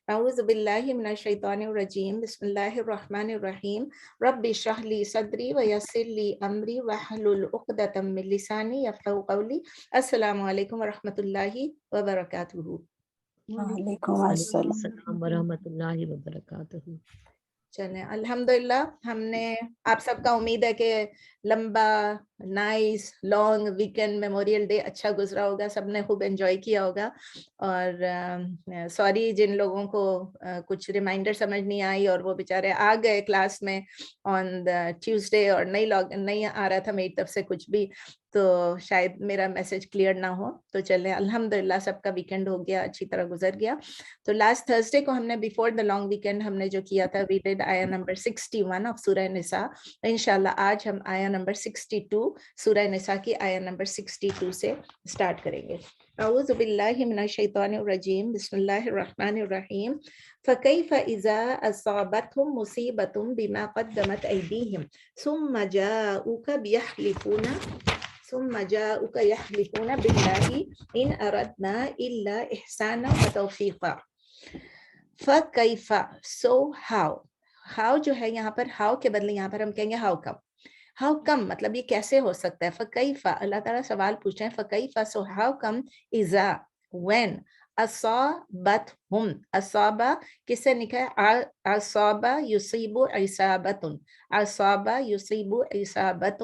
اعوذ باللہ من الشیطان الرجیم بسم اللہ الرحمن الرحیم رب اشرح لی صدری ویسر لی امری واحلل عقدۃ من لسانی یفقہوا قولی۔ السلام علیکم ورحمۃ اللہ وبرکاتہ۔ وعلیکم وعلیکم السلام۔ السلام ورحمۃ اللہ وبرکاتہ۔ چلیں الحمدللہ ہم نے آپ سب کا امید ہے کہ لمبا nice long weekend memorial day اچھا گزرا ہوگا، سب نے خوب انجوائے کیا ہوگا۔ اور سوری جن لوگوں کو کچھ ریمائنڈر سمجھ نہیں آئی اور وہ بیچارے آ گئے کلاس میں آن دا ٹیوزڈے اور نہیں آ رہا تھا میری طرف سے کچھ بھی، تو شاید میرا میسج کلیئر نہ ہو۔ تو چلیں الحمدللہ سب کا ویکینڈ ہو گیا، اچھی طرح گزر گیا۔ تو لاسٹ تھرسڈے کو ہم نے بیفور دا لانگ ویکینڈ ہم نے جو کیا تھا وی ڈیڈ آیا نمبر 61 آف سورہ نساء۔ انشاءاللہ آج ہم آیا نمبر 62 سورہ نساء کی آیا نمبر 62 سے سٹارٹ کریں گے۔ اعوذ باللہ من الشیطان الرجیم بسم اللہ الرحمن الرحیم فکیف اذا اصابتهم مصیبۃ بما قدمت ایدیہم ثم جاؤک یحلفون باللہ ان اردنا الا احسانا وتوفیقا۔ فکیف سو ہاؤ جو ہے یہاں پر ہاؤ کے بدلے یہاں پر ہم کہیں گے ہاؤ کم، مطلب یہ کیسے ہو سکتا ہے۔ فکیف اللہ تعالیٰ سوال پوچھ رہے ہیں، فکیف سو ہاؤ کم اذا when اصابتہم، اصابہ کس سے نکلا ہے؟ اصابہ یصیب عصابۃ، اصابہ یصیب عصابۃ،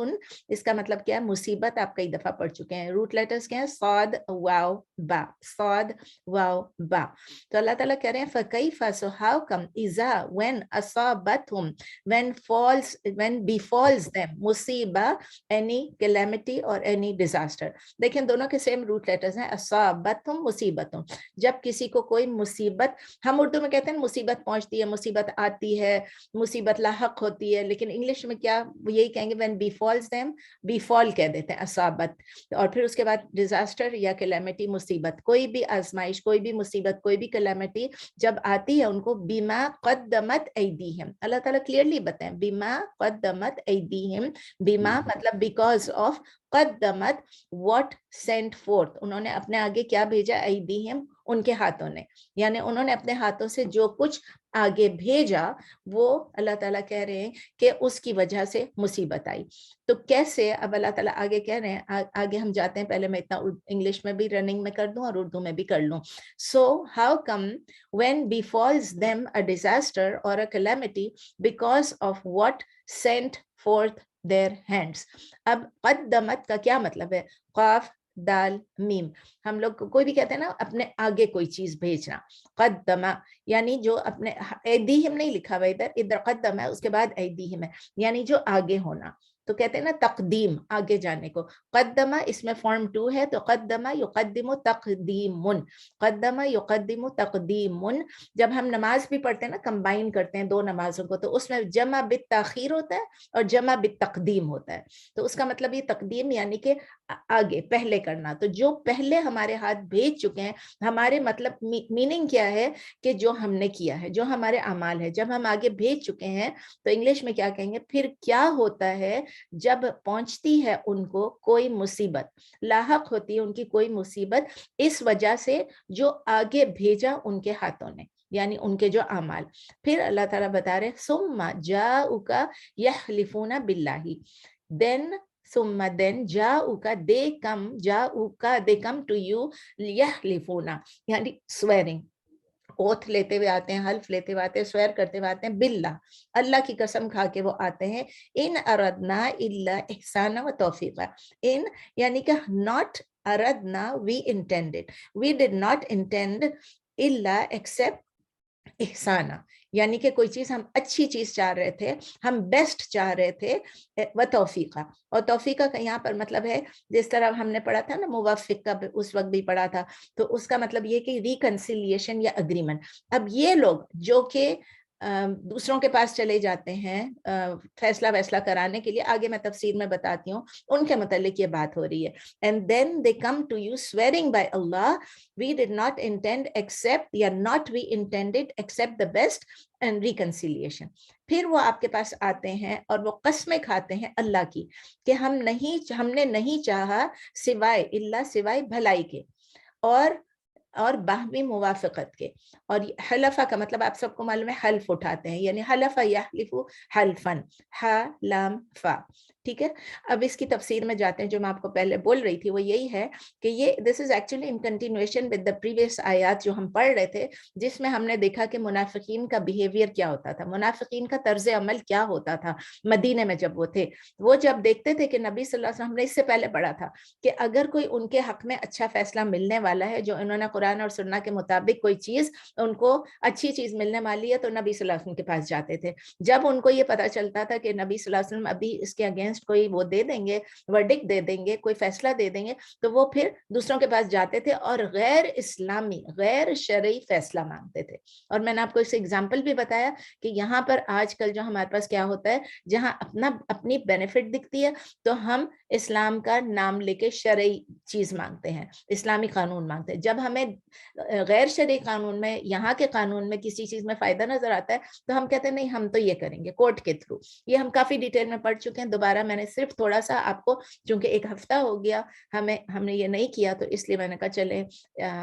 اس کا مطلب کیا ہے؟ مصیبت آپ کئی دفعہ پڑھ چکے ہیں۔ روٹ لیٹرز کیا ہیں؟ صاد واو با، صاد واو با۔ تو اللہ تعالیٰ کہہ رہے ہیں فکیف سو ہاؤ کم اذا when اصابتہم when befalls them مصیبہ any calamity or any disaster۔ دیکھیں دونوں کے سیم روٹ لیٹرز ہیں، اصابتہم مصیبتوں۔ جب کسی کو کوئی مصیبت، ہم اردو میں کہتے ہیں مصیبت پہنچتی ہے، مصیبت آتی ہے، مصیبت لاحق ہوتی ہے، لیکن انگلش میں کیا یہی کہیں گے when befalls them، بیفال کہہ دیتے ہیں اصابت، اور پھر اس کے بعد ڈیزاسٹر یا کلیمٹی مصیبت، کوئی بھی آزمائش، کوئی بھی مصیبت، کوئی بھی کلیمٹی جب آتی ہے ان کو بما قدمت ایدیہم، اللہ تعالیٰ کلیئرلی بتائیں بما قدمت ایدیہم، بما مطلب بیکاز آف، قدمت what sent forth، انہوں نے اپنے آگے کیا بھیجا، ایدیہم ان کے ہاتھوں نے، یعنی انہوں نے اپنے ہاتھوں سے جو کچھ آگے بھیجا وہ اللہ تعالیٰ کہہ رہے ہیں کہ اس کی وجہ سے مصیبت آئی۔ تو کیسے، اب اللہ تعالیٰ آگے کہہ رہے ہیں، آگے ہم جاتے ہیں، پہلے میں اتنا انگلش میں بھی رننگ میں کر دوں اور اردو میں بھی کر لوں۔ So how come when befalls them a disaster or a calamity because of what sent forth their hands۔ اب قدمت کا کیا مطلب ہے؟ قاف دال میم، ہم لوگ کوئی بھی کہتے ہیں نا اپنے آگے کوئی چیز بھیجنا، قدمہ یعنی جو اپنے، ایدیہم نہیں لکھا ہوا ادھر قدم ہے اس کے بعد ایدیہم ہے، یعنی جو آگے ہونا، تو کہتے ہیں نا تقدیم، آگے جانے کو۔ قدمہ اس میں فارم 2 ہے، تو قدمہ یقدم تقدیم، قدمہ یقدم تقدیم۔ جب ہم نماز بھی پڑھتے ہیں نا، کمبائن کرتے ہیں دو نمازوں کو، تو اس میں جمع بالتاخیر ہوتا ہے اور جمع بالتقدیم ہوتا ہے، تو اس کا مطلب یہ تقدیم یعنی کہ آگے پہلے کرنا، تو جو پہلے ہمارے ہاتھ بھیج چکے ہیں، ہمارے مطلب میننگ کیا ہے کہ جو ہم نے کیا ہے، جو ہمارے اعمال ہے، جب ہم آگے بھیج چکے ہیں تو انگلش میں کیا کہیں گے، پھر کیا ہوتا ہے جب پہنچتی ہے ان کو کوئی مصیبت، لاحق ہوتی ہے ان کی کوئی مصیبت اس وجہ سے جو آگے بھیجا ان کے ہاتھوں نے، یعنی ان کے جو اعمال۔ پھر اللہ تعالیٰ بتا رہے ثم جاؤک یحلفون باللہ، then جاؤک they come to you یحلفون یعنی swearing، اوتھ لیتے ہوئے آتے ہیں، حلف لیتے ہوئے آتے ہیں، سویر کرتے ہوئے آتے ہیں، باللہ اللہ کی قسم کھا کے وہ آتے ہیں، ان اردنا الا احسانا و توفیقا، ان یعنی کہ not اردنا we intended، we did not intend الا except احسانہ، یعنی کہ کوئی چیز ہم اچھی چیز چاہ رہے تھے، ہم بیسٹ چاہ رہے تھے، و توفیقہ، اور توفیقہ کا یہاں پر مطلب ہے جس طرح ہم نے پڑھا تھا نا موافق کا اس وقت بھی پڑھا تھا، تو اس کا مطلب یہ کہ ریکنسیلیشن یا اگریمنٹ۔ اب یہ لوگ جو کہ دوسروں کے پاس چلے جاتے ہیں فیصلہ ویصلہ کرانے کے لیے، آگے میں تفسیر میں بتاتی ہوں، ان کے متعلق یہ بات ہو رہی ہے۔ And then they come to you swearing by Allah we did not intend except یا not we intended except the best and reconciliation۔ پھر وہ آپ کے پاس آتے ہیں اور وہ قسمیں کھاتے ہیں اللہ کی کہ ہم نے نہیں چاہا سوائے اللہ، سوائے بھلائی کے، اور اور باہمی موافقت کے. اور حلفہ کا مطلب آپ سب کو معلوم ہے حلف اٹھاتے ہیں, یعنی حلفہ یحلفو حلفن, ہا لام فا. ٹھیک ہے, اب اس کی تفسیر میں جاتے ہیں. جو میں آپ کو پہلے بول رہی تھی وہ یہی ہے کہ یہ this is actually in continuation with the previous آیات جو ہم پڑھ رہے تھے, جس میں ہم نے دیکھا کہ منافقین کا بیہیویئر کیا ہوتا تھا, منافقین کا طرز عمل کیا ہوتا تھا مدینے میں جب وہ تھے. وہ جب دیکھتے تھے کہ نبی صلی اللہ علیہ وسلم, ہم نے اس سے پہلے پڑھا تھا کہ اگر کوئی ان کے حق میں اچھا فیصلہ ملنے والا ہے, جو انہوں نے قرآن اور سنت کے مطابق کوئی چیز ان کو اچھی چیز ملنے والی ہے, تو نبی صلی اللہ علیہ وسلم کے پاس جاتے تھے. جب ان کو یہ پتا چلتا تھا کہ نبی صلی اللہ علیہ وسلم ابھی اس کے اگینسٹ کوئی وہ دے دیں گے, ورڈکٹ دے دیں گے, کوئی فیصلہ دے دیں گے, تو وہ پھر دوسروں کے پاس جاتے تھے اور غیر اسلامی غیر شرعی فیصلہ مانگتے تھے. اور میں نے آپ کو اس ایگزامپل بھی بتایا کہ یہاں پر آج کل جو ہمارے پاس کیا ہوتا ہے, جہاں اپنی بینیفٹ دکھتی ہے تو ہم اسلام کا نام لے کے شرعی چیز مانگتے ہیں, اسلامی قانون مانگتے ہیں. جب ہمیں غیر شرعی قانون میں, یہاں کے قانون میں کسی چیز میں فائدہ نظر آتا ہے تو ہم کہتے ہیں نہیں ہم تو یہ کریں گے کورٹ کے تھرو. یہ ہم کافی ڈیٹیل میں پڑھ چکے ہیں, دوبارہ میں نے صرف تھوڑا سا آپ کو, چونکہ ایک ہفتہ ہو گیا ہم نے یہ نہیں کیا, تو اس لیے میں نے کہا چلے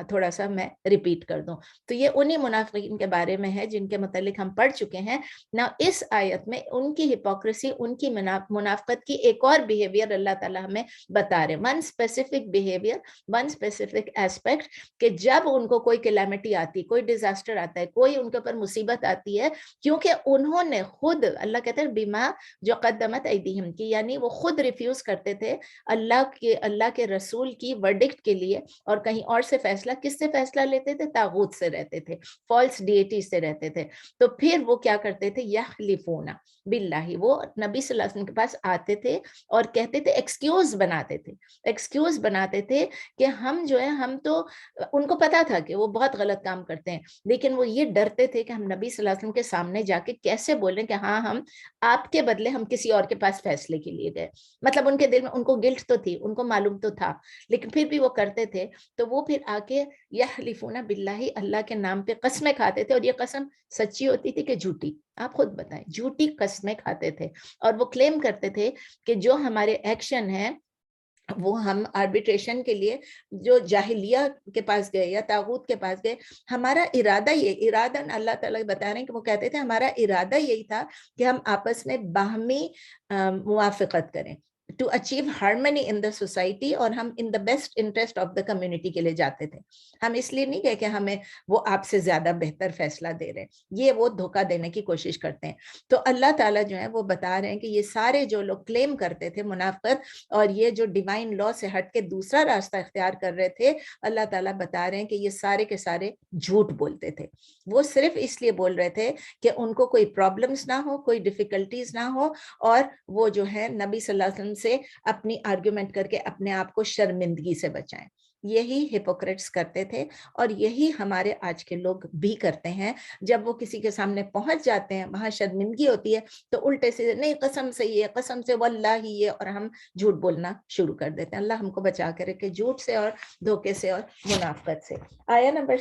تھوڑا سا میں ریپیٹ کر دوں. تو یہ انہی منافقین کے بارے میں ہے جن کے متعلق ہم پڑھ چکے ہیں نا. اس آیت میں ان کی ہپوکریسی, ان کی منافقت کی ایک اور بیہیویئر اللہ تعالیٰ ہمیں بتا رہے, one specific behaviour, one specific aspect, کہ جب ان کو کوئی کلیمٹی آتی, کوئی ڈیزاسٹر آتا ہے, کوئی ان کے اوپر مصیبت آتی ہے, کیونکہ انہوں نے خود, اللہ کہتے ہیں بیما جو قدمت ایدیہم کی, یعنی وہ خود ریفیوز کرتے تھے اللہ کے رسول کی ورڈکٹ کے لیے, اور کہیں اور سے فیصلہ, کس سے فیصلہ لیتے تھے, طاغوت سے رہتے تھے, فالس ڈیٹی سے رہتے تھے. تو پھر وہ کیا کرتے تھے, یحلفون باللہ, وہ نبی صلی اللہ علیہ وسلم کے پاس آتے تھے اور کہتے تھے, ایکسکیوز بناتے تھے کہ ہم جو ہے, ہم تو, ان کو پتا تھا کہ وہ بہت غلط کام کرتے ہیں, لیکن وہ یہ ڈرتے تھے کہ ہم نبی صلی اللہ علیہ وسلم کے سامنے جا کے کیسے بولیں کہ ہاں ہم آپ کے بدلے ہم کسی اور کے پاس فیصلے کے لیے گئے. مطلب ان کے دل میں, ان کو گلٹ تو تھی, ان کو معلوم تو تھا, لیکن پھر بھی وہ کرتے تھے. تو وہ پھر آ کے یحلفون باللہ, اللہ کے نام پہ قسمیں کھاتے تھے, اور یہ قسم سچی ہوتی تھی کہ جھوٹی, آپ خود بتائیں, جھوٹی قسمیں کھاتے تھے. اور وہ کلیم کرتے تھے کہ جو ہمارے ایکشن ہیں وہ ہم آربیٹریشن کے لیے جو جاہلیہ کے پاس گئے یا طاغوت کے پاس گئے, ہمارا ارادہ ارادن اللہ تعالیٰ بتا رہے ہیں کہ وہ کہتے تھے ہمارا ارادہ یہی تھا کہ ہم آپس میں باہمی موافقت کریں, to achieve harmony in the society, اور ہم in the best interest of the community کے لیے جاتے تھے. ہم اس لیے نہیں کہ ہمیں وہ آپ سے زیادہ بہتر فیصلہ دے رہے ہیں, یہ وہ دھوکہ دینے کی کوشش کرتے ہیں. تو اللہ تعالیٰ جو ہے وہ بتا رہے ہیں کہ یہ سارے جو لوگ کلیم کرتے تھے منافقت, اور یہ جو ڈیوائن لا سے ہٹ کے دوسرا راستہ اختیار کر رہے تھے, اللہ تعالیٰ بتا رہے ہیں کہ یہ سارے کے سارے جھوٹ بولتے تھے. وہ صرف اس لیے بول رہے تھے کہ ان کو کوئی پرابلمز نہ ہو, کوئی ڈیفیکلٹیز نہ ہو, اور وہ جو ہے نبی صلی اللہ علیہ وسلم سے اپنی آرگیومنٹ کر کے اپنے آپ کو شرمندگی سے بچائیں. یہی ہپوکریٹس کرتے تھے, اور یہی ہمارے آج کے لوگ بھی کرتے ہیں. جب وہ کسی کے سامنے پہنچ جاتے ہیں, وہاں شرمندگی ہوتی ہے, تو الٹے سے نہیں قسم سے یہ, قسم سے واللہ یہ, اور ہم جھوٹ بولنا شروع کر دیتے ہیں. اللہ ہم کو بچا کے رکھے جھوٹ سے اور دھوکے سے اور منافقت سے. آیہ نمبر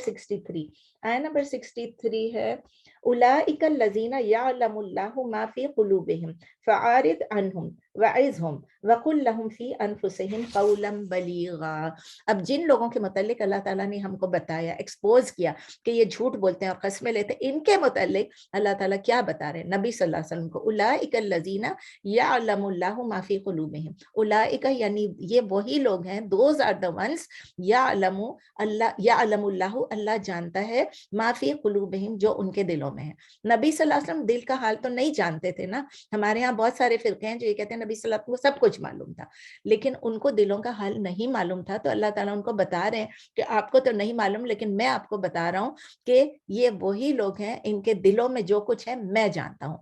63 ہے, اولئک الذین یعلم اللہ ما فی قلوبہم فاعرض عنہم وعظہم وقل لہم فی انفسہم قولا بلیغا. اب جن لوگوں کے متعلق اللہ تعالیٰ نے ہم کو بتایا, ایکسپوز کیا کہ یہ جھوٹ بولتے ہیں اور قسمیں لیتے ہیں, ان کے متعلق اللہ تعالیٰ کیا بتا رہے ہیں نبی صلی اللہ علیہ وسلم کو, اولئک الذین یعلم اللہ ما فی قلوبہم. اولئک یعنی یہ وہی لوگ ہیں, دوز آر دا ونس, یعلم اللہ, اللہ جانتا ہے, ما فی قلوبہم جو ان کے دلوں میں ہے. نبی صلی اللہ علیہ وسلم دل کا حال تو نہیں جانتے تھے نا. ہمارے ہاں بہت سارے فرقے ہیں جو یہ کہتے ہیں نبی صلی اللہ علیہ وسلم کو سب کچھ معلوم تھا, لیکن ان کو دلوں کا حال نہیں معلوم تھا. تو اللہ تعالیٰ ان کو بتا رہے ہیں کہ آپ کو تو نہیں معلوم, لیکن میں آپ کو بتا رہا ہوں کہ یہ وہی لوگ ہیں, ان کے دلوں میں جو کچھ ہے میں جانتا ہوں,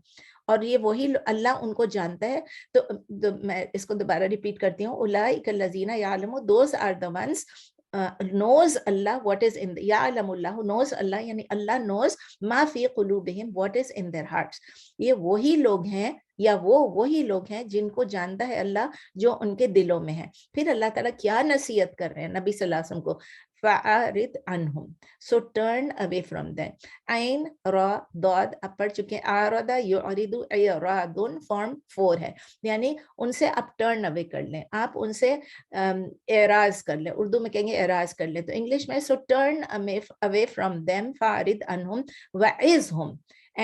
اور یہ وہی اللہ ان کو جانتا ہے. تو میں اس کو دوبارہ ریپیٹ کرتی ہوں, اولئک الذین یعلمون, those are the ones knows Allah what is in ya'lamu Allah, knows Allah یعنی اللہ knows ما فی قلوبہم what is in their hearts. یہ وہی لوگ ہیں, یا وہی لوگ ہیں جن کو جانتا ہے اللہ جو ان کے دلوں میں ہے. پھر اللہ تعالیٰ کیا نصیحت کر رہے ہیں نبی صلی اللہ علیہ وسلم کو, فَأَعْرِضْ عَنْهُمْ, so turn away from them. عین را ضاد اب پڑھ چکے ہیں. اعرض یعرض اعراض فارم 4 ہے, یعنی ان سے آپ ٹرن اوے کر لیں, آپ ان سے اعراض کر لیں. اردو میں کہیں گے اعراض کر لیں, تو انگلش میں so turn away from them فَأَعْرِضْ عَنْهُمْ وَعِظْهُمْ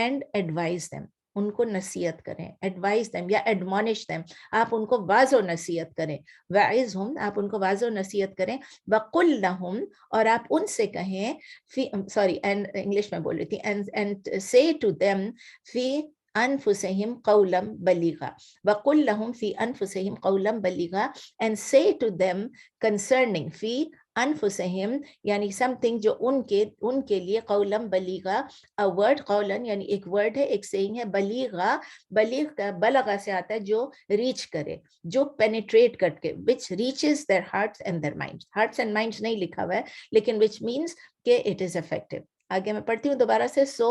and advise them, ان کو نصیحت کریں. ایڈوائز دیم یا ایڈمونش دیم, آپ ان کو واضح و نصیحت کریں. وعظہم, آپ ان کو واضح و نصیحت کریں. وقل لہم, اور آپ ان سے کہیں فی سوری انگلش میں بول رہی تھی, and say to them فی انفسہم قولا بلیغا. وقل لہم فی انفسہم قولا بلیغا, and say to them concerning فی انفسہم یعنی سم تھنگ جو ان کے لیے قولا بلیغا, a word قولا یعنی ایک ورڈ ہے, ایک سیئنگ ہے. بلیغا, بلیغ کا بلغا سے آتا ہے جو ریچ کرے, جو پینیٹریٹ کر کے, which reaches their hearts and their minds. hearts and minds نہیں لکھا ہوا ہے, لیکن which means کہ it is effective. آگے میں پڑھتی ہوں دوبارہ سے. سو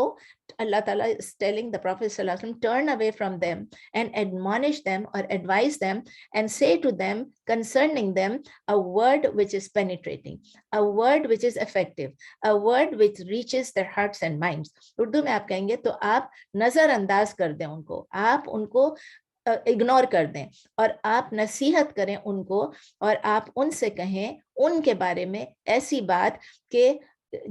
اللہ تعالیٰ is telling the Prophet صلی اللہ علیہ وسلم turn away from them and admonish them or advise them and say to them concerning them a word which is penetrating, a word which is effective, a word which reaches their hearts and minds. Urdu میں آپ کہیں گے تو آپ نظر انداز کر دیں ان کو, آپ ان کو اگنور کر دیں, اور آپ نصیحت کریں ان کو, اور آپ ان سے کہیں ان کے بارے میں ایسی بات کہ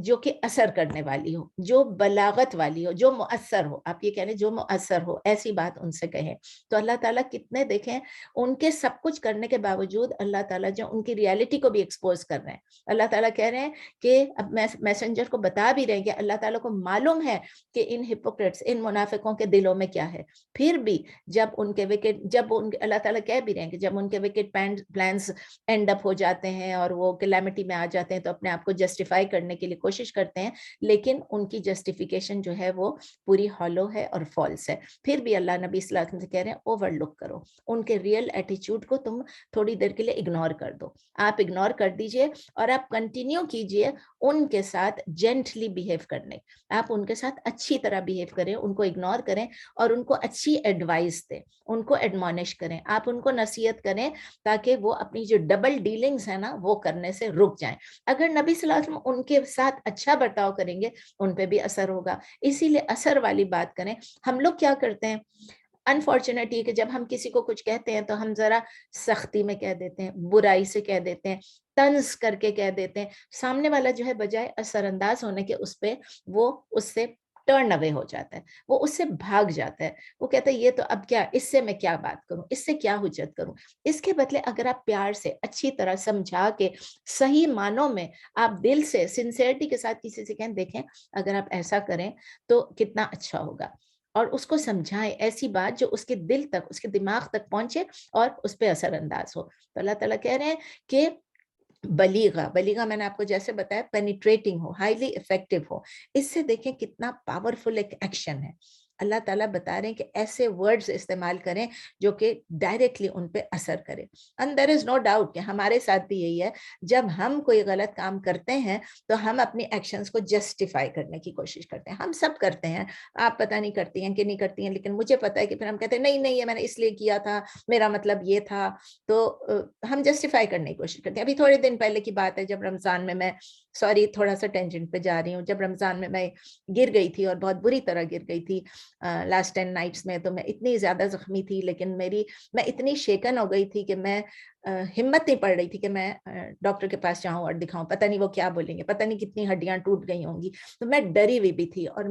جو کہ اثر کرنے والی ہو, جو بلاغت والی ہو, جو مؤثر ہو. آپ یہ کہہ رہے جو مؤثر ہو, ایسی بات ان سے کہیں. تو اللہ تعالیٰ کتنے دیکھیں ان کے سب کچھ کرنے کے باوجود اللہ تعالیٰ جو ان کی ریالٹی کو بھی ایکسپوز کر رہے ہیں. اللہ تعالیٰ کہہ رہے ہیں کہ اب میسنجر کو بتا بھی رہے ہیں کہ اللہ تعالیٰ کو معلوم ہے کہ ان ہپوکریٹس, ان منافقوں کے دلوں میں کیا ہے. پھر بھی جب ان کے وکٹ, جب ان اللہ تعالیٰ کہہ بھی رہے ہیں کہ جب ان کے وکٹ پلانس اینڈ اپ ہو جاتے ہیں اور وہ کلیمٹی میں آ جاتے ہیں تو اپنے آپ کو جسٹیفائی کرنے کے لیے کوشش کرتے ہیں, لیکن ان کی جسٹیفیکیشن جو ہے وہ پوری ہالو ہے اور فالس ہے. پھر بھی اللہ نبی صلی اللہ علیہ وسلم سے کہہ رہے ہیں اوور لک کرو, ان کے ریئل ایٹیچیوڈ کو تم تھوڑی دیر کے لیے اگنور کر دو. آپ اگنور کر دیجئے اور آپ کنٹینیو کیجئے ان کے ساتھ جینٹلی بیہیو کرنے. آپ ان کے ساتھ اچھی طرح بیہیو کریں, ان کو اگنور کریں اور ان کو اچھی ایڈوائس دیں, ان کو ایڈمونش کریں, آپ ان کو نصیحت کریں تاکہ وہ اپنی جو ڈبل ڈیلنگز ہیں نا وہ کرنے سے رک جائیں. اگر نبی صلی اللہ علیہ وسلم ان کے ساتھ اچھا برتاؤ کریں گے ان پہ بھی اثر ہوگا. اسی لیے اثر والی بات کریں. ہم لوگ کیا کرتے ہیں, انفارچونیٹلی کہ جب ہم کسی کو کچھ کہتے ہیں تو ہم ذرا سختی میں کہہ دیتے ہیں, برائی سے کہہ دیتے ہیں, طنز کر کے کہہ دیتے ہیں. سامنے والا جو ہے بجائے اثر انداز ہونے کے اس پہ وہ اس سے ٹرن اوے ہو جاتا ہے, وہ اس سے بھاگ جاتا ہے. وہ کہتا ہے یہ تو اب کیا, اس سے میں کیا بات کروں, اس سے کیا حجت کروں. اس کے بدلے اگر آپ پیار سے اچھی طرح سمجھا کے صحیح معنوں میں آپ دل سے سنسیئرٹی کے ساتھ کسی سے کہیں دیکھیں اگر آپ ایسا کریں تو کتنا اچھا ہوگا, اور اس کو سمجھائیں ایسی بات جو اس کے دل تک, اس کے دماغ تک پہنچے اور اس پہ اثر انداز ہو. تو اللہ تعالیٰ کہہ رہے ہیں کہ بلیغا, بلیغا میں نے آپ کو جیسے بتایا پینیٹریٹنگ ہو, ہائیلی افیکٹو ہو. اس سے دیکھیں کتنا پاورفل ایک ایکشن ہے. اللہ تعالیٰ بتا رہے ہیں کہ ایسے ورڈز استعمال کریں جو کہ ڈائریکٹلی ان پہ اثر کرے. And there is no doubt کہ ہمارے ساتھ بھی یہی ہے, جب ہم کوئی غلط کام کرتے ہیں تو ہم اپنی ایکشنز کو جسٹیفائی کرنے کی کوشش کرتے ہیں. ہم سب کرتے ہیں, آپ پتہ نہیں کرتی ہیں کہ نہیں کرتی ہیں, لیکن مجھے پتہ ہے کہ پھر ہم کہتے ہیں نہیں نہیں یہ میں نے اس لیے کیا تھا, میرا مطلب یہ تھا. تو ہم جسٹیفائی کرنے کی کوشش کرتے ہیں. ابھی تھوڑے دن پہلے کی بات ہے, جب رمضان میں سوری تھوڑا سا ٹینجنٹ پہ جا رہی ہوں, جب رمضان میں گر گئی تھی اور بہت بری طرح گر گئی تھی لاسٹ 10 نائٹس میں. تو میں اتنی زیادہ زخمی تھی, لیکن میں اتنی شیکن ہو گئی تھی کہ میں ہمت نہیں پڑ رہی تھی کہ میں ڈاکٹر کے پاس جاؤں اور دکھاؤں. پتہ نہیں وہ کیا بولیں گے, پتہ نہیں کتنی ہڈیاں ٹوٹ گئی ہوں گی. تو میں ڈری ہوئی بھی تھی اور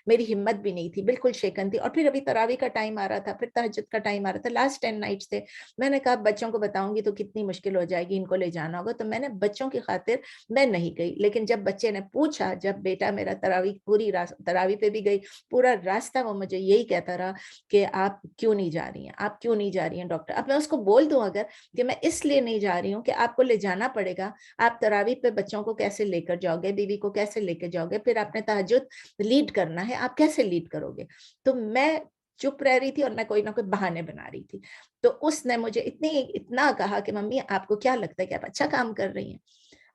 میری ہمت بھی نہیں تھی, بالکل شیکن تھی. اور پھر ابھی تراویح کا ٹائم آ رہا تھا, پھر تہجد کا ٹائم آ رہا تھا, لاسٹ 10 نائٹس تھے. میں نے کہا بچوں کو بتاؤں گی تو کتنی مشکل ہو جائے گی, ان کو لے جانا ہوگا. تو میں نے بچوں کی خاطر میں نہیں گئی. لیکن جب بچے نے پوچھا, جب بیٹا میرا پوری تراویح پہ بھی گئی, پورا راستہ وہ مجھے یہی کہتا رہا کہ آپ کیوں نہیں جا رہی ہیں, آپ کیوں نہیں جا رہی ہیں ڈاکٹر. اب میں اس کو بول دوں اگر کہ میں اس لیے نہیں جا رہی ہوں کہ آپ کو لے جانا پڑے گا, آپ تراویح پہ بچوں کو کیسے لے کر جاؤ گے, بیوی کو کیسے لے کے جاؤ گے, پھر آپ نے تہجد لیڈ کرنا ہے, آپ کیسے لیڈ کرو گے. تو میں چپ رہ رہی تھی اور میں کوئی نہ کوئی بہانے بنا رہی تھی. تو اس نے مجھے اتنا کہا کہ ممی آپ کو کیا لگتا ہے کہ آپ اچھا کام کر رہی ہیں.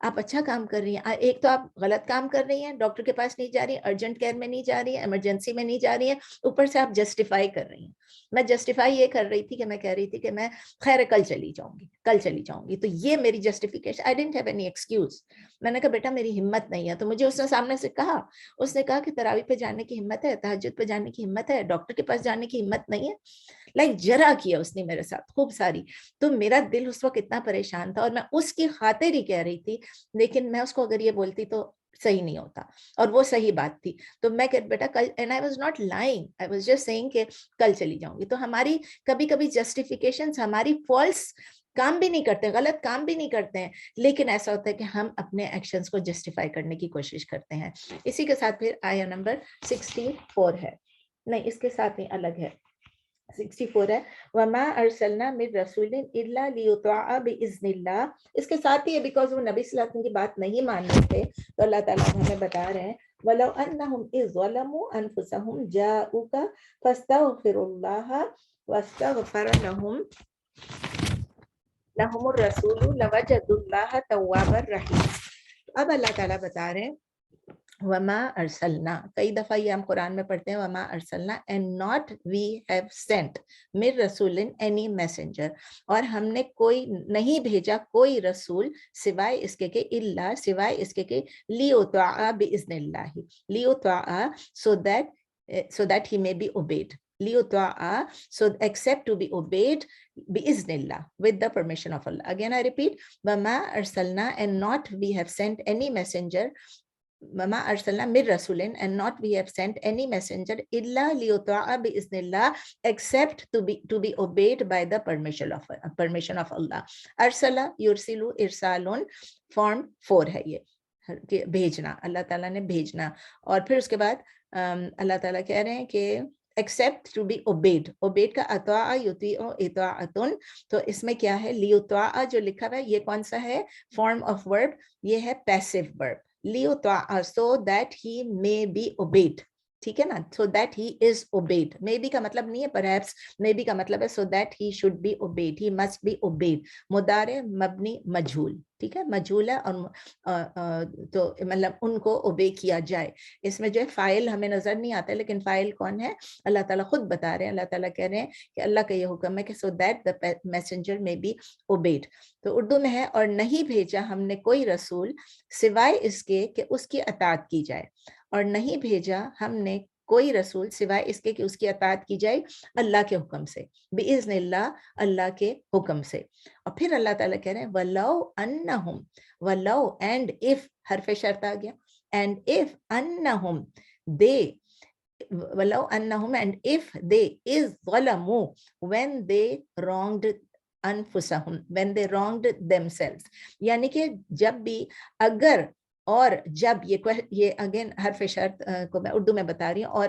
آپ اچھا کام کر رہی ہیں, ایک تو آپ غلط کام کر رہی ہیں, ڈاکٹر کے پاس نہیں جا رہی ہیں, ارجنٹ کیئر میں نہیں جا رہی ہیں, ایمرجنسی میں نہیں جا رہی ہیں, اوپر سے آپ جسٹیفائی کر رہی ہیں. میں جسٹیفائی یہ کر رہی تھی کہ میں کہہ رہی تھی کہ میں خیر کل چلی جاؤں گی, تو یہ میری justification. I didn't have any excuse. میں نے کہا بیٹا میری ہمت نہیں ہے. تو مجھے اس نے سامنے سے کہا, اس نے کہا کہ تراویح پہ جانے کی ہمت ہے, تہجد پہ جانے کی ہمت ہے, ڈاکٹر کے پاس جانے کی ہمت نہیں ہے. لائک جرا کیا اس نے میرے ساتھ خوب ساری. تو میرا دل اس وقت اتنا پریشان تھا, اور میں اس کی خاطر ہی کہہ رہی تھی, لیکن میں اس کو اگر یہ بولتی تو صحیح نہیں ہوتا, اور وہ صحیح بات تھی. تو میں کہ بیٹا کل, and I was not lying, I was just saying کہ کل چلی جاؤں گی. تو ہماری کبھی کبھی جسٹیفیکیشنز ہماری فالس کام بھی نہیں کرتے, غلط کام بھی نہیں کرتے ہیں, لیکن ایسا ہوتا ہے کہ ہم اپنے ایکشنز کو جسٹیفائی کرنے کی کوشش کرتے ہیں. اسی کے ساتھ پھر آیا نمبر 64 ہے, نہیں اس کے ساتھ نہیں, الگ ہے. 64 ہے وما ارسلنا من رسول الا لیطاع باذن اللہ. اس کے ساتھ ہی ہے بیکاز وہ نبی صلی اللہ علیہ وسلم کی بات نہیں مان رہے تھے, تو اللہ تعالیٰ ہمیں بتا رہے ہیں ولو انہم اذ ظلموا انفسہم جاؤک فاستغفروا اللہ واستغفر لهم الرسول لوجدوا اللہ توابا رحیما. اب اللہ تعالیٰ بتا رہے ہیں وما ارسلنا, کئی دفعہ یہ ہم قرآن میں پڑھتے ہیں وما ارسلنا, and not we have sent من رسول any messenger, اور ہم نے کوئی نہیں بھیجا کوئی رسول سوائے اس کے کہ اللہ, سوائے اس کے کہ لیطاع باذن اللہ, لیطاع so that he may be obeyed, لیطاع so except to be obeyed باذن Allah, with the permission of Allah. Again I repeat, وما ارسلنا, and not we have sent any messenger, وما ارسلنا من رسول, and not we have sent any messenger الا لیطاع باذن اللہ, except to be obeyed by the permission of Allah. ارسلہ یرسلو ارسالون, فارم 4 ہے یہ, بھیجنا, اللہ تعالیٰ نے بھیجنا. اور پھر اس کے بعد اللہ تعالیٰ کہہ رہے ہیں کہ except to be obeyed, obeyed کا اطاع یطیع اطاعتن, تو اس میں کیا ہے, لیطاع جو لکھا ہوا ہے یہ کون سا ہے, فارم آف ورب, یہ ہے پیسو ورب, لیطاع so that he may be obeyed. ٹھیک ہے نا, so that he is obeyed. maybe کا مطلب نہیں ہے perhaps, maybe کا مطلب ہے so that he should be obeyed, he must be obeyed. مضارع مبنی مجہول, ٹھیک ہے, مجہول ہے, اور تو مطلب ان کو اوبے کیا جائے. اس میں جو ہے فاعل ہمیں نظر نہیں آتا ہے, لیکن فاعل کون ہے, اللہ تعالیٰ خود بتا رہے ہیں. اللہ تعالیٰ کہہ رہے ہیں کہ اللہ کا یہ حکم ہے کہ so that the messenger may be obeyed. تو اردو میں ہے اور نہیں بھیجا ہم نے کوئی رسول سوائے اس کے کہ اس کی اطاعت کی جائے, اور نہیں بھیجا ہم نے کوئی رسول سوائے اس کے کہ اس کی اطاعت کی جائے اللہ کے حکم سے, باذن اللہ, اللہ کے حکم سے. اور پھر اللہ تعالیٰ کہہ رہے ہیں ولو انہم, ولو اینڈ اف, حرف شرط آ گیا, اینڈ اف انہم دے, ولو انہم اینڈ اف دے از ظلموا, when they wronged انفسہم, when they wronged themselves, یعنی کہ جب بھی, اگر اور جب, یہ اگین حرف شرط کو میں اردو میں بتا رہی ہوں, اور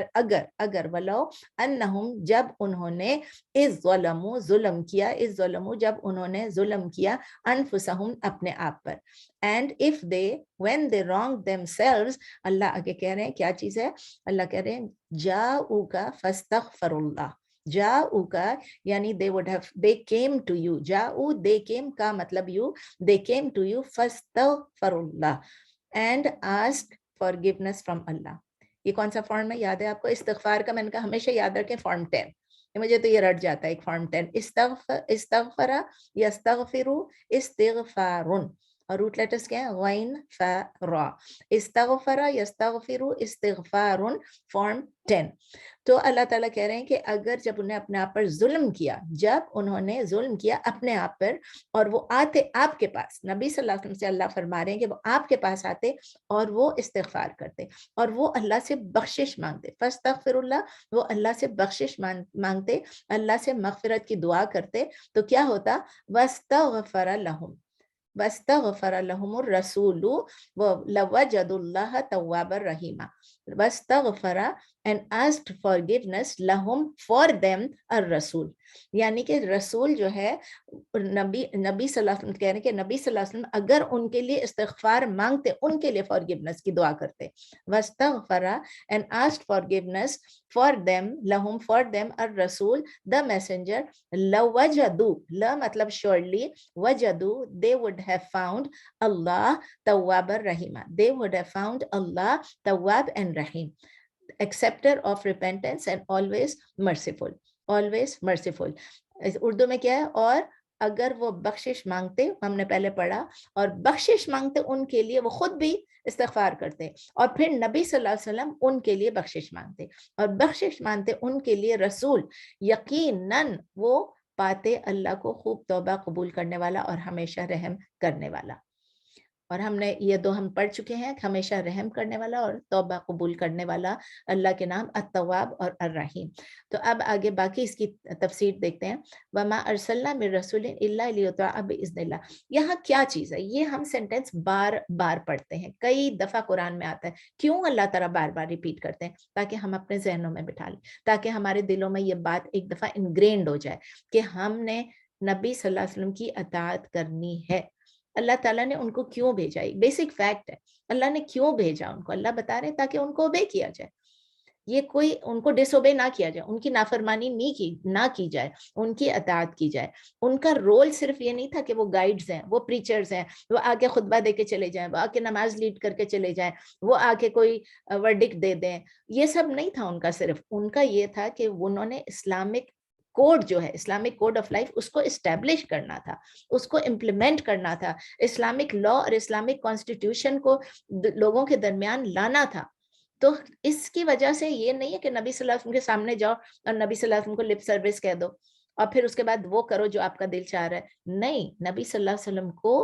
اگر ولو انہم جب انہوں نے, اذ ظلموا ظلم کیا, اذ ظلموا جب انہوں نے ظلم کیا, انفسہم اپنے آپ پر, and if they when they wronged themselves, اللہ آگے کہہ رہے ہیں کیا چیز ہے, اللہ کہہ رہے ہیں جاؤک فاستغفر اللہ, جاؤکا یعنی they came to you, جاؤ they came کا مطلب you, they came to you فاستغفر Allah, and asked forgiveness from Allah. یہ کون سا فارم ہے, یاد ہے آپ کو, استغفار کا میں نے کہا ہمیشہ یاد رکھیں فارم 10, مجھے تو یہ رٹ جاتا ہے ایک فارم 10, استغفر یستغفر استغفارن, اور روٹ لیٹرز کیا ہیں, غین فا را, استغفر یستغفر استغفارن, فارم 10. تو اللہ تعالیٰ کہہ رہے ہیں کہ اگر جب انہیں اپنے آپ پر ظلم کیا, جب انہوں نے ظلم کیا اپنے آپ پر, اور وہ آتے آپ کے پاس, نبی صلی اللہ علیہ وسلم سے اللہ فرما رہے ہیں کہ وہ آپ کے پاس آتے اور وہ استغفار کرتے اور وہ اللہ سے بخشش مانگتے, فاستغفر اللہ, وہ اللہ سے بخشش مانگتے, اللہ سے مغفرت کی دعا کرتے, تو کیا ہوتا, واستغفر لہم, واستغفر لهم الرسول لوجدوا الله توابا رحیما, واستغفر and asked forgiveness لهم for them الرسول, یعنی کہ رسول جو ہے نبی صلی اللہ علیہ وسلم کہہ رہے ہیں کہ نبی صلی اللہ علیہ وسلم اگر ان کے لیے استغفار مانگتے, ان کے لیے فارگیونیس کی دعا کرتے, واستغفر and asked forgiveness for them lahum, for them الرسول the messenger, لوجدوا, لا مطلب surely, وجدوا they would have found Allah تواب الرحیم, they would have found Allah تواب and rahim, acceptor of repentance and always merciful, always merciful. Urdu میں کیا ہے, اور اگر وہ بخشش مانگتے, ہم نے پہلے پڑھا, اور بخشش مانگتے ان کے لیے, وہ خود بھی استغفار کرتے, اور پھر نبی صلی اللہ علیہ وسلم ان کے لیے بخشش مانگتے, اور بخشش مانگتے ان کے لیے رسول یقیناً وہ پاتے اللہ کو خوب توبہ قبول کرنے والا اور ہمیشہ رحم کرنے والا. اور ہم نے یہ دو ہم پڑھ چکے ہیں, ہمیشہ رحم کرنے والا اور توبہ قبول کرنے والا اللہ کے نام التواب اور الرحیم. تو اب آگے باقی اس کی تفسیر دیکھتے ہیں. وما ارسلنا من رسول الا لیطاع باذن اللہ. یہاں کیا چیز ہے, یہ ہم سینٹینس بار بار پڑھتے ہیں, کئی دفعہ قرآن میں آتا ہے. کیوں اللہ تعالیٰ بار بار ریپیٹ کرتے ہیں؟ تاکہ ہم اپنے ذہنوں میں بٹھا لیں, تاکہ ہمارے دلوں میں یہ بات ایک دفعہ انگرینڈ ہو جائے کہ ہم نے نبی صلی اللہ علیہ وسلم کی اطاعت کرنی ہے. اللہ تعالیٰ نے ان کو کیوں بھیجا, ایک بیسک فیکٹ ہے, اللہ نے کیوں بھیجا ان کو, اللہ بتا رہے ہیں تاکہ ان کو اوبے کیا جائے. یہ کوئی ان کو ڈس اوبے نہ کیا جائے, ان کی نافرمانی نہ کی جائے, ان کی اطاعت کی جائے. ان کا رول صرف یہ نہیں تھا کہ وہ گائیڈز ہیں, وہ پریچرز ہیں, وہ آ کے خطبہ دے کے چلے جائیں, وہ آ کے نماز لیڈ کر کے چلے جائیں, وہ آ کے کوئی ورڈکٹ دے دیں. یہ سب نہیں تھا ان کا, صرف ان کا یہ تھا کہ انہوں نے اسلامک کوڈ جو ہے, اسلامک کوڈ آف لائف, اس کو اسٹیبلش کرنا تھا, اس کو امپلیمنٹ کرنا تھا, اسلامک لا اور اسلامک کانسٹیٹیوشن کو لوگوں کے درمیان لانا تھا. تو اس کی وجہ سے یہ نہیں ہے کہ نبی صلی اللہ علیہ وسلم کے سامنے جاؤ اور نبی صلی اللہ علیہ وسلم کو لپ سروس کہہ دو اور پھر اس کے بعد وہ کرو جو آپ کا دل چاہ رہا ہے. نہیں, نبی صلی اللہ علیہ وسلم کو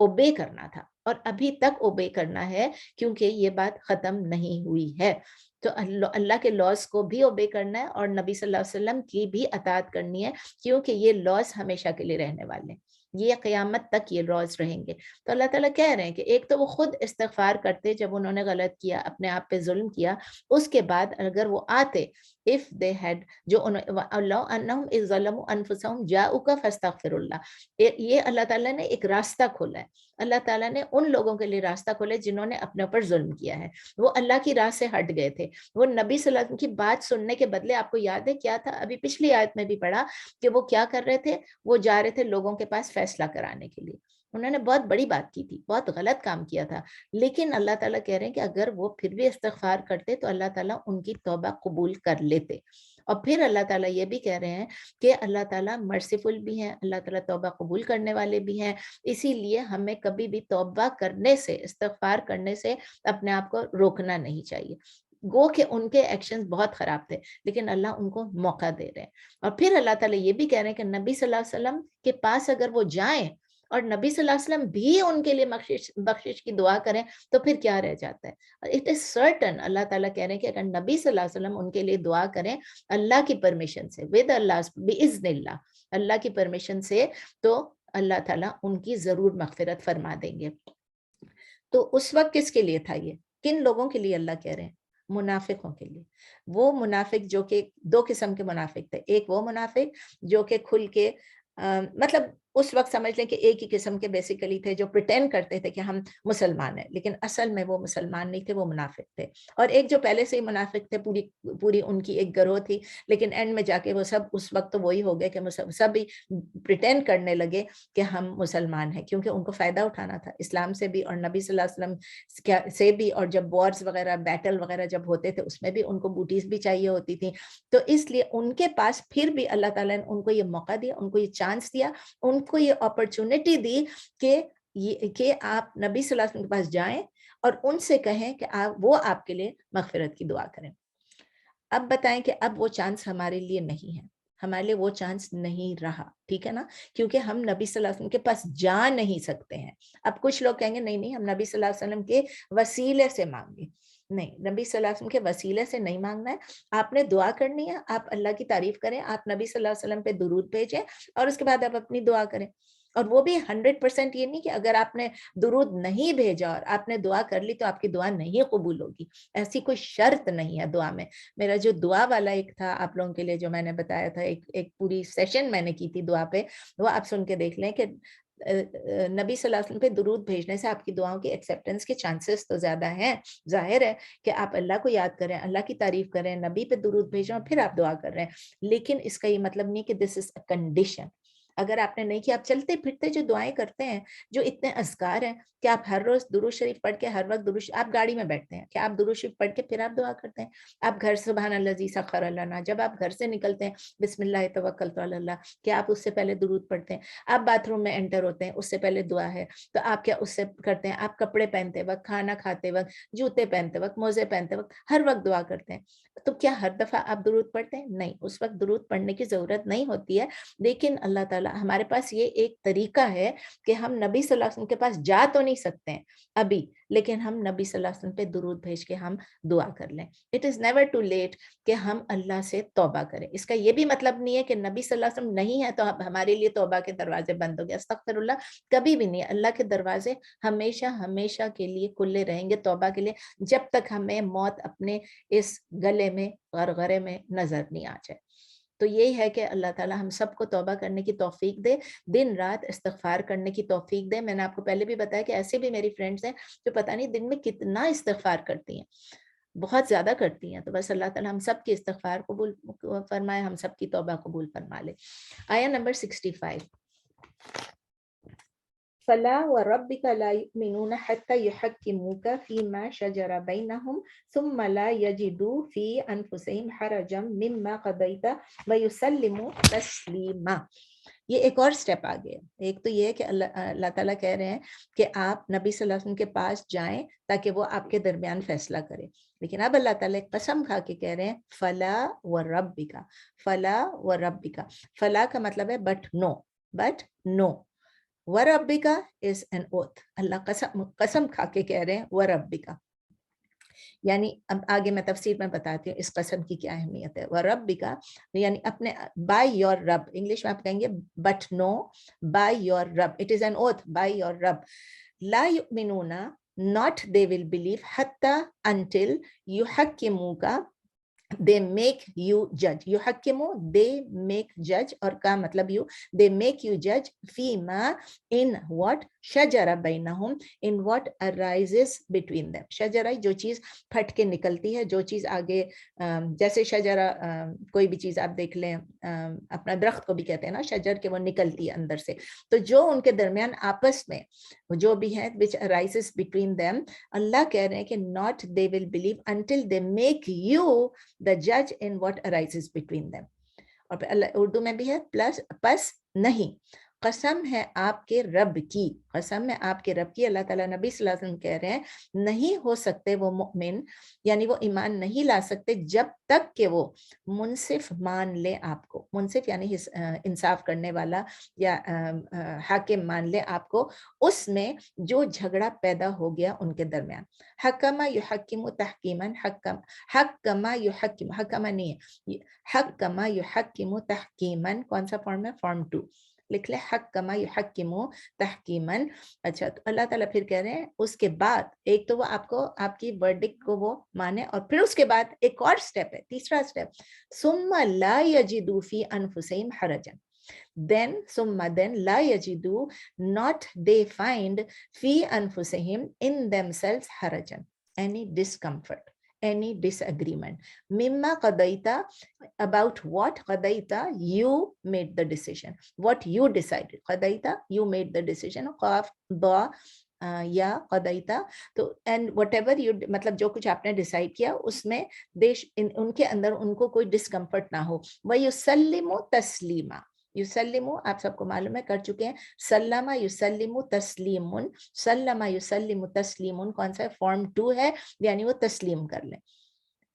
اوبے کرنا تھا, اور ابھی تک اوبے کرنا ہے, کیونکہ یہ بات ختم نہیں ہوئی ہے. تو اللہ کے لاز کو بھی اوبے کرنا ہے اور نبی صلی اللہ علیہ وسلم کی بھی اطاعت کرنی ہے, کیونکہ یہ لاز ہمیشہ کے لیے رہنے والے ہیں, یہ قیامت تک یہ لاز رہیں گے. تو اللہ تعالیٰ کہہ رہے ہیں کہ ایک تو وہ خود استغفار کرتے جب انہوں نے غلط کیا, اپنے آپ پہ ظلم کیا, اس کے بعد اگر وہ آتے, if they had, جو اللہ انہم اذ ظلموا انفسہم جاؤک فاستغفر اللہ, یہ اللہ تعالیٰ نے ایک راستہ کھولا ہے. اللہ تعالیٰ نے ان لوگوں کے لیے راستہ کھولا جنہوں نے اپنے اوپر ظلم کیا ہے, وہ اللہ کی راہ سے ہٹ گئے تھے. وہ نبی صلی اللہ علیہ وسلم کی بات سننے کے بدلے, آپ کو یاد ہے کیا تھا, ابھی پچھلی آیت میں بھی پڑھا کہ وہ کیا کر رہے تھے, وہ جا رہے تھے لوگوں کے پاس فیصلہ کرانے کے لیے. انہوں نے بہت بڑی بات کی تھی, بہت غلط کام کیا تھا, لیکن اللہ تعالیٰ کہہ رہے ہیں کہ اگر وہ پھر بھی استغفار کرتے تو اللہ تعالیٰ ان کی توبہ قبول کر لیتے. اور پھر اللہ تعالیٰ یہ بھی کہہ رہے ہیں کہ اللہ تعالیٰ مرسیفل بھی ہیں, اللہ تعالیٰ توبہ قبول کرنے والے بھی ہیں. اسی لیے ہمیں کبھی بھی توبہ کرنے سے, استغفار کرنے سے اپنے آپ کو روکنا نہیں چاہیے. گو کہ ان کے ایکشنز بہت خراب تھے, لیکن اللہ ان کو موقع دے رہے ہیں. اور پھر اللہ تعالیٰ یہ بھی کہہ رہے ہیں کہ نبی صلی اللہ علیہ وسلم کے پاس اگر وہ جائیں اور نبی صلی اللہ علیہ وسلم بھی ان کے لیے بخشش کی دعا کریں تو پھر کیا رہ جاتا ہے. اٹ از سرٹن, اللہ تعالیٰ کہہ رہے ہیں کہ اگر نبی صلی اللہ علیہ وسلم ان کے لیے دعا کریں اللہ کی پرمیشن سے, ود اللہ باذن اللہ, اللہ کی پرمیشن سے, تو اللہ تعالیٰ ان کی ضرور مغفرت فرما دیں گے. تو اس وقت کس کے لیے تھا یہ, کن لوگوں کے لیے اللہ کہہ رہے ہیں؟ منافقوں کے لیے. وہ منافق جو کہ دو قسم کے منافق تھے, ایک وہ منافق جو کہ کھل کے مطلب اس وقت سمجھ لیں کہ ایک ہی قسم کے بیسیکلی تھے جو پریٹینڈ کرتے تھے کہ ہم مسلمان ہیں, لیکن اصل میں وہ مسلمان نہیں تھے, وہ منافق تھے. اور ایک جو پہلے سے ہی منافق تھے, پوری ان کی ایک گروہ تھی, لیکن اینڈ میں جا کے وہ سب اس وقت تو وہی ہو گئے کہ سب ہی پریٹینڈ کرنے لگے کہ ہم مسلمان ہیں, کیونکہ ان کو فائدہ اٹھانا تھا اسلام سے بھی اور نبی صلی اللہ علیہ وسلم سے بھی. اور جب وارز وغیرہ, بیٹل وغیرہ جب ہوتے تھے اس میں بھی ان کو بوٹیز بھی چاہیے ہوتی تھیں, تو اس لیے ان کے پاس پھر بھی اللہ تعالیٰ نے ان کو یہ موقع دیا, ان کو یہ چانس دیا, ان کو یہ اپرچونٹی دی کہ آپ نبی صلی اللہ علیہ وسلم کے پاس جائیں اور ان سے کہیں کہ وہ آپ کے لیے مغفرت کی دعا کریں. اب بتائیں کہ اب وہ چانس ہمارے لیے نہیں ہے, ہمارے لیے وہ چانس نہیں رہا, ٹھیک ہے نا, کیونکہ ہم نبی صلی اللہ علیہ وسلم کے پاس جا نہیں سکتے ہیں. اب کچھ لوگ کہیں گے نہیں ہم نبی صلی اللہ علیہ وسلم کے وسیلے سے مانگیں. نہیں, نبی صلی اللہ علیہ وسلم کے وسیلے سے نہیں مانگنا ہے. آپ نے دعا کرنی ہے, آپ اللہ کی تعریف کریں, آپ نبی صلی اللہ علیہ وسلم پہ درود بھیجیں اور اس کے بعد آپ اپنی دعا کریں. اور وہ بھی 100% یہ نہیں کہ اگر آپ نے درود نہیں بھیجا اور آپ نے دعا کر لی تو آپ کی دعا نہیں قبول ہوگی، ایسی کوئی شرط نہیں ہے دعا میں. میرا جو دعا والا ایک تھا آپ لوگوں کے لیے جو میں نے بتایا تھا، ایک پوری سیشن میں نے کی تھی دعا پہ، وہ آپ سن کے دیکھ لیں کہ نبی صلی اللہ علیہ وسلم پہ درود بھیجنے سے آپ کی دعاؤں کی ایکسیپٹنس کے چانسز تو زیادہ ہیں. ظاہر ہے کہ آپ اللہ کو یاد کریں، اللہ کی تعریف کریں، نبی پہ درود بھیجیں اور پھر آپ دعا کر رہے ہیں، لیکن اس کا یہ مطلب نہیں کہ دس از اے کنڈیشن. اگر آپ نے نہیں کیا، آپ چلتے پھرتے جو دعائیں کرتے ہیں، جو اتنے اذکار ہیں کہ آپ ہر روز درود شریف پڑھ کے ہر وقت آپ گاڑی میں بیٹھتے ہیں کہ آپ درود شریف پڑھ کے پھر آپ دعا کرتے ہیں. آپ گھر سبحان الذی سخر لنا، جب آپ گھر سے نکلتے ہیں بسم اللہ توکلت علی اللہ، کہ آپ اس سے پہلے درود پڑھتے ہیں. آپ باتھ روم میں انٹر ہوتے ہیں، اس سے پہلے دعا ہے، تو آپ کیا اس سے کرتے ہیں؟ آپ کپڑے پہنتے وقت، کھانا کھاتے وقت، جوتے پہنتے وقت، موزے پہنتے وقت، ہر وقت دعا کرتے ہیں. تو کیا ہر دفعہ آپ درود پڑھتے ہیں؟ نہیں، اس وقت درود پڑھنے کی ضرورت نہیں ہوتی ہے. لیکن اللہ تعالیٰ ہمارے پاس یہ ایک طریقہ ہے کہ ہم نبی صلی اللہ علیہ وسلم کے پاس جا تو نہیں سکتے ہیں ابھی، لیکن ہم نبی صلی اللہ علیہ وسلم پہ درود بھیج کے ہم دعا کر لیں. It is never too late کہ ہم اللہ سے توبہ کریں. اس کا یہ بھی مطلب نہیں ہے کہ نبی صلی اللہ علیہ وسلم نہیں ہے تو ہمارے لیے توبہ کے دروازے بند ہو گئے. استغفر اللہ، کبھی بھی نہیں. اللہ کے دروازے ہمیشہ ہمیشہ کے لیے کھلے رہیں گے توبہ کے لیے، جب تک ہمیں موت اپنے اس گلے میں غرغرے میں نظر نہیں آ جائے. تو یہی ہے کہ اللہ تعالیٰ ہم سب کو توبہ کرنے کی توفیق دے، دن رات استغفار کرنے کی توفیق دے. میں نے آپ کو پہلے بھی بتایا کہ ایسے بھی میری فرینڈز ہیں جو پتہ نہیں دن میں کتنا استغفار کرتی ہیں، بہت زیادہ کرتی ہیں. تو بس اللہ تعالیٰ ہم سب کی استغفار قبول فرمائے، ہم سب کی توبہ قبول فرما لے. آیا نمبر 65. فلا وربك لا يؤمنون حتى يحكموك فيما شجر بينهم ثم لا يجدوا في أنفسهم حرجا مما قضيت ويسلموا تسليما. یہ ایک اور سٹیپ آ گیا. ایک تو یہ ہے کہ اللہ تعالیٰ کہہ رہے ہیں کہ آپ نبی صلی اللہ علیہ وسلم کے پاس جائیں تاکہ وہ آپ کے درمیان فیصلہ کرے. لیکن اب اللہ تعالیٰ قسم کھا کے کہہ رہے ہیں فلا وربک، فلا وربک. فلا کا مطلب ہے بٹ نو، بٹ نو. وربکا is an oath. اللہ قسم کھا کے کہہ رہے ہیں وربکا، یعنی اب آگے میں تفسیر میں بتاتی ہوں اس قسم کی کیا اہمیت ہے. وربکا یعنی اپنے بائی یور رب، انگلش میں آپ کہیں گے بٹ نو بائی یور رب. It is an oath by your رب. لا یؤمنون not they will believe حتی until یحکموکا they make you judge. یحکمو they make judge، اور کا مطلب they make you judge فیما in what شجرہ بینہم in what arises between them. شجرہ جو چیز پھٹ کے نکلتی ہے، جو چیز آگے جیسے شجرہ کوئی بھی چیز آپ دیکھ لیں، اپنا درخت کو بھی کہتے ہیں نا شجر، کہ وہ نکلتی ہے اندر سے. تو جو ان کے درمیان آپس میں جو بھی ہے which arises between them، اللہ کہہ رہے ہیں کہ not they will believe until they make you the judge in what arises between them. اور پھر اللہ اردو میں بھی ہے پلس پس نہیں، قسم ہے آپ کے رب کی، قسم ہے آپ کے رب کی. اللہ تعالیٰ نبی صلی اللہ علیہ وسلم کہہ رہے ہیں نہیں ہو سکتے وہ مؤمن، یعنی وہ ایمان نہیں لا سکتے جب تک کہ وہ منصف مان لے آپ کو. منصف یعنی انصاف کرنے والا یا حاکم مان لے آپ کو اس میں جو جھگڑا پیدا ہو گیا ان کے درمیان. حکما یحکم تحکیما، حکما یحکم، حکما نہیں ہے، حکما یحکم تحکیما. کون سا فارم ہے؟ فارم 2 لکھ لے، حکما یحکم تحکیما. اچھا، تو اللہ تعالیٰ پھر کہہ رہے ہیں اس کے بعد ایک تو وہ آپ کو آپ کی ورڈکٹ کو وہ مانے، اور پھر اس کے بعد ایک اور سٹیپ ہے، تیسرا سٹیپ، ثم لا یجدوا فی انفسہم حرجا. then law یجدوا not they find فی انفسہم in themselves حرجا any discomfort, any disagreement. Mama قضیتا about what قضیتا you made the decision, what you decided. قضیتا you made the decision، قاف ضا یا قضیتا. تو اینڈ وٹ ایور یو مطلب جو کچھ آپ نے ڈیسائیڈ کیا اس میں ان کے اندر ان کو کوئی ڈسکمفرٹ نہ ہو. وَيُسَلِّمُ تَسْلِيمًا. یسلمو آپ سب کو معلوم ہے، کر چکے ہیں. سلمہ یسلم تسلیم، سلمہ یسلم تسلیم کون سا ہے؟ فارم 2 ہے، یعنی وہ تسلیم کر لیں.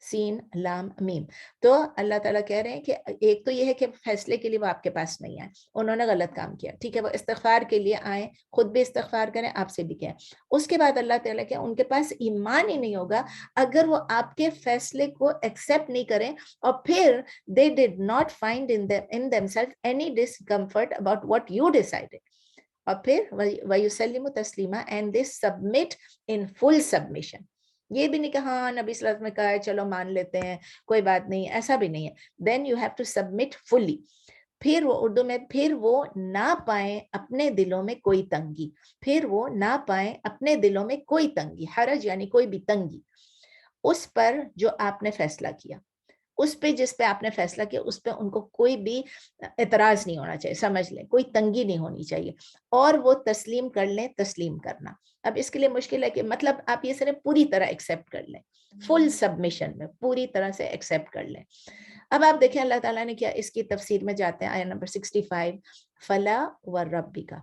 سین لام میم. تو اللہ تعالیٰ کہہ رہے ہیں کہ ایک تو یہ ہے کہ فیصلے کے لیے وہ آپ کے پاس نہیں آئے، انہوں نے غلط کام کیا، ٹھیک ہے، وہ استغفار کے لیے آئیں، خود بھی استغفار کریں، آپ سے بھی کہیں. اس کے بعد اللہ تعالیٰ کہ ان کے پاس ایمان ہی نہیں ہوگا اگر وہ آپ کے فیصلے کو ایکسیپٹ نہیں کریں، اور پھر they did not find in themselves any discomfort about what you decided. اور پھر وَيُسَلِّمُ تَسْلِيمًا and they submit in full submission. یہ بھی نہیں کہ ہاں نبی صلی اللہ علیہ وسلم نے کہا ہے چلو مان لیتے ہیں کوئی بات نہیں, ایسا بھی نہیں ہے. Then you have to submit fully. پھر وہ اردو میں پھر وہ نہ پائیں اپنے دلوں میں کوئی تنگی, پھر وہ نہ پائیں اپنے دلوں میں کوئی تنگی, حرج یعنی کوئی بھی تنگی, اس پر جو آپ نے فیصلہ کیا, اس پہ جس پہ آپ نے فیصلہ کیا اس پہ ان کو کوئی بھی اعتراض نہیں ہونا چاہیے, سمجھ لیں کوئی تنگی نہیں ہونی چاہیے, اور وہ تسلیم کر لیں. تسلیم کرنا اب اس کے لیے مشکل ہے کہ مطلب آپ یہ صرف پوری طرح ایکسیپٹ کر لیں, فل سبمیشن میں پوری طرح سے ایکسیپٹ کر لیں. اب آپ دیکھیں اللہ تعالیٰ نے کیا اس کی تفسیر میں جاتے ہیں آیت نمبر 65, فلا وربک.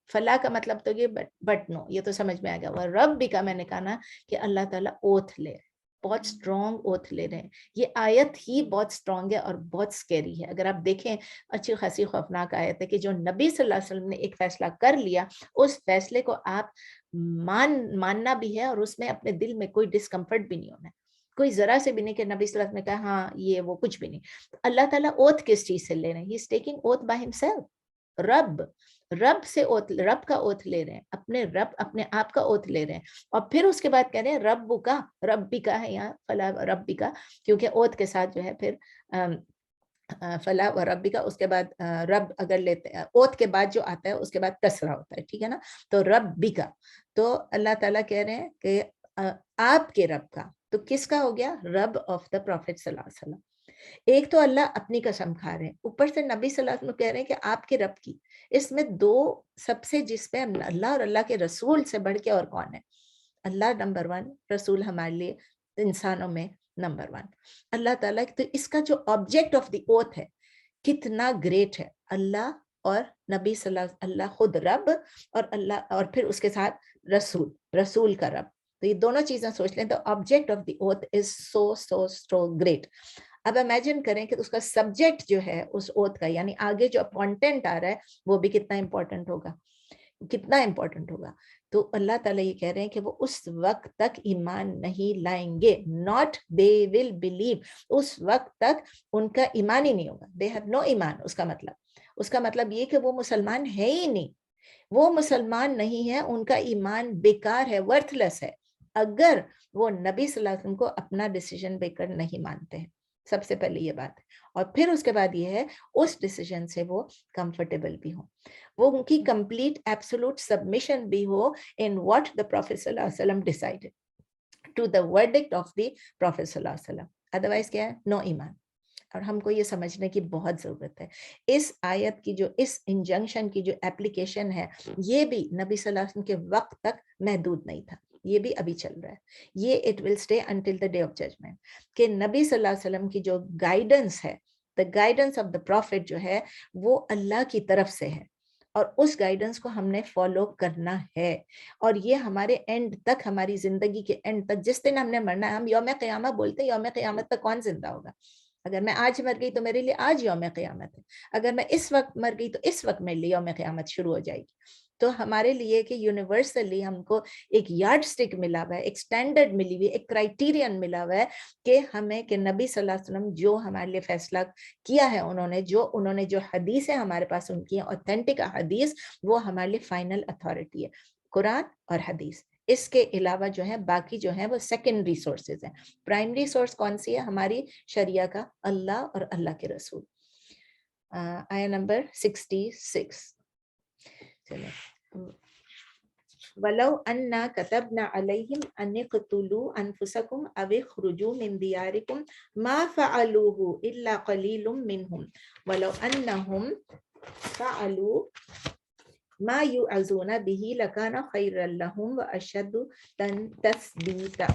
فلا کا مطلب تو یہ بٹ نو, یہ تو سمجھ میں آ گیا. وربک میں نے کہا نا کہ اللہ تعالیٰ اوتھ لے, بہت اسٹرانگ اوتھ لے رہے ہیں. یہ آیت ہی بہت اسٹرانگ ہے اور بہت سکیری ہے. اگر آپ دیکھیں اچھی خاصی خوفناک آیت ہے کہ جو نبی صلی اللہ علیہ وسلم نے ایک فیصلہ کر لیا, اس فیصلے کو آپ ماننا بھی ہے اور اس میں اپنے دل میں کوئی ڈسکمفرٹ بھی نہیں ہونا ہے, کوئی ذرا سے بھی نہیں کہ نبی صلی اللہ علیہ وسلم نے کہا ہاں یہ وہ, کچھ بھی نہیں. اللہ تعالیٰ اوتھ کس چیز سے لے رہے ہیں؟ He is taking oath by himself. رب سے اوتھ, رب کا اوتھ لے رہے ہیں, اپنے رب اپنے آپ کا اوتھ لے رہے ہیں. اور پھر اس کے بعد کہہ رہے ہیں رب کا, رب بھی کا ہے یہاں فلا ربی کا, کیونکہ اوتھ کے ساتھ جو ہے پھر فلا و ربی کا, اس کے بعد رب اگر لیتے ہیں اوتھ کے بعد جو آتا ہے اس کے بعد کسرہ ہوتا ہے, ٹھیک ہے نا, تو ربی کا. تو اللہ تعالیٰ کہہ رہے ہیں کہ آپ کے رب کا, تو کس کا ہو گیا؟ رب آف دا پروفیٹ صلی اللہ علیہ وسلم. ایک تو اللہ اپنی قسم کھا رہے ہیں, اوپر سے نبی صلی اللہ علیہ وسلم کہہ رہے ہیں کہ آپ کے رب کی. اس میں دو سب سے جس پہ اللہ اور اللہ کے رسول سے بڑھ کے اور کون ہے؟ اللہ نمبر 1, رسول ہمارے لیے انسانوں میں نمبر 1. اللہ تعالیٰ, تو اس کا جو آبجیکٹ آف دی اوتھ ہے کتنا گریٹ ہے. اللہ اور نبی صلی اللہ علیہ وسلم, اللہ خود رب اور اللہ, اور پھر اس کے ساتھ رسول, رسول کا رب. تو یہ دونوں چیزیں سوچ لیں تو object of the oath is so great. اب امیجن کریں کہ اس کا سبجیکٹ جو ہے اس اوتھ کا, یعنی آگے جو کانٹینٹ آ رہا ہے وہ بھی کتنا امپورٹنٹ ہوگا, کتنا امپورٹنٹ ہوگا. تو اللہ تعالیٰ یہ کہہ رہے ہیں کہ وہ اس وقت تک ایمان نہیں لائیں گے, not they will believe, اس وقت تک ان کا ایمان ہی نہیں ہوگا. they have no ایمان. اس کا مطلب یہ کہ وہ مسلمان ہے ہی نہیں, وہ مسلمان نہیں ہے, ان کا ایمان بیکار ہے, ورتھ لیس ہے, اگر وہ نبی صلی اللہ علیہ وسلم کو اپنا ڈیسیجن میکر نہیں مانتے ہیں. سب سے پہلے یہ بات ہے. اور پھر اس کے بعد یہ ہے اس ڈیسیجن سے وہ کمفرٹیبل بھی ہوں, وہ ان کی کمپلیٹ ایبسولوٹ سبمیشن بھی ہو in what the Prophet صلی اللہ علیہ وسلم decided, to the verdict of the Prophet صلی اللہ علیہ وسلم. ادروائز کیا ہے؟ نو ایمان. اور ہم کو یہ سمجھنے کی بہت ضرورت ہے. اس آیت کی جو اس انجنکشن کی جو اپلیکیشن ہے, یہ بھی نبی صلی اللہ علیہ وسلم کے وقت تک محدود نہیں تھا, یہ بھی ابھی چل رہا ہے. یہ it will stay until the day of judgement, کہ نبی صلی اللہ علیہ وسلم کی جو گائیڈنس ہے, the guidance of the prophet جو ہے وہ اللہ کی طرف سے ہے, اور اس گائیڈنس کو ہم نے فالو کرنا ہے. اور یہ ہمارے اینڈ تک, ہماری زندگی کے اینڈ تک, جس دن ہم نے مرنا ہے. ہم یوم قیامت بولتے ہیں, یوم قیامت تک کون زندہ ہوگا؟ اگر میں آج مر گئی تو میرے لیے آج یوم قیامت ہے, اگر میں اس وقت مر گئی تو اس وقت میرے لیے یوم قیامت شروع ہو جائے گی. تو ہمارے لیے کہ یونیورسلی ہم کو ایک یارڈ سٹک ملا ہوا ہے, ایک سٹینڈرڈ ملی ہوئی, ایک کرائٹیرین ملا ہوا ہے کہ ہمیں, کہ نبی صلی اللہ علیہ وسلم جو ہمارے لیے فیصلہ کیا ہے, انہوں نے جو حدیثیں ہمارے پاس ان کی ہیں, اوتھینٹک حدیث, وہ ہمارے لیے فائنل اتھارٹی ہے, قرآن اور حدیث. اس کے علاوہ جو ہے باقی جو ہیں وہ سیکنڈری سورسز ہیں. پرائمری سورس کون سی ہے ہماری شریعہ کا؟ اللہ اور اللہ کے رسول. آیا نمبر 66. چلیں. وَلَوْ أَنَّا كَتَبْنَا عَلَيْهِمْ أَنِ اقْتُلُوا أَنفُسَكُمْ أَوِ اخْرُجُوا مِنْ دِيَارِكُمْ مَا فَعَلُوهُ إِلَّا قَلِيلٌ مِّنْهُمْ وَلَوْ أَنَّهُمْ فَعَلُوا مَا يُوعَظُونَ بِهِ لَكَانَ خَيْرًا لَّهُمْ وَأَشَدُّ تَثْبِيتًا.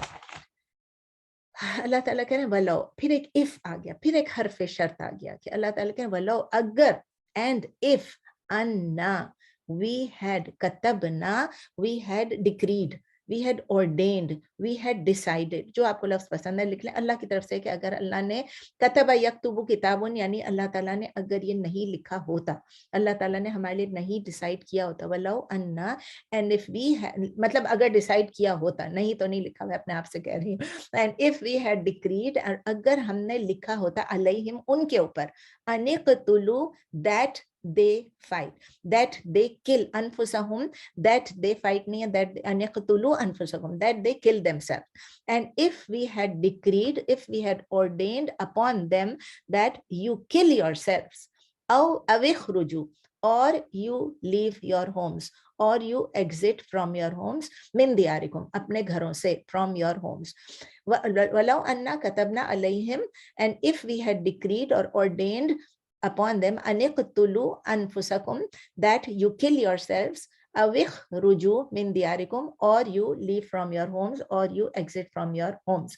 اللہ تعالیٰ کہہ رہے ہیں ولو, پھر ایک if آ گیا, پھر ایک حرف شرط آ گیا کہ اللہ تعالیٰ کہہ رہے ہیں ولو, اگر, and if, anna, we had katabna, we had decreed, we had ordained, we had decided. جو آپ کو لفظ پسند ہے لکھ لیں اللہ کی طرف سے, کہ اگر اللہ نے کتب یکتب کتابن, یعنی اللہ تعالیٰ نے اگر یہ نہیں لکھا ہوتا, اللہ تعالیٰ نے ہمارے لیے نہیں ڈیسائیڈ کیا ہوتا. ولو انا, اینڈ if we had, مطلب اگر ڈیسائیڈ کیا ہوتا, نہیں تو نہیں لکھا, میں اپنے آپ سے کہہ رہی ہوں. and if we had decreed, اگر ہم نے لکھا ہوتا علیہم, ان کے اوپر, ان اقتلوا, that they fight, that they kill anfusahum, that they fight nahi hai, that an yaqtulu anfusahum, that they kill themselves. And if we had decreed, if we had ordained upon them that you kill yourselves, aw awikhruju, or you leave your homes, or you exit from your homes, min diyarikum, apne gharon se, from your homes. Walau anna katabna alayhim, and if we had decreed or ordained upon them, aniqtulu anfusakum, that you kill yourselves, awikhruju min diyarikum, or you leave from your homes, or you exit from your homes.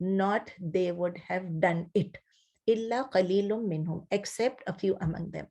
not they would have done it, illa qalilum minhum, except a few among them.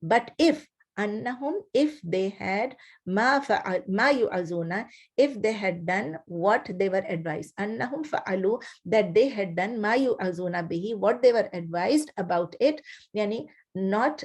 but if, annahum, if they had, ma yu'azuna, if they had done what they were advised, annahum fa'alu, that they had done ma yu'azuna bihi, what they were advised about it, yani not,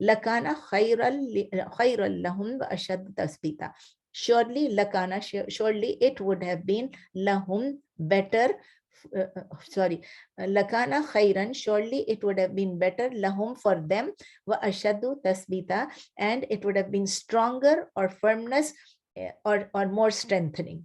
lakana khayral lahum wa ashad tasbita, surely lakana, surely it would have been lahum, better, lakana khairan, surely it would have been better, lahum, for them, wa ashadu tasbita, and it would have been stronger or firmness, or more strengthening.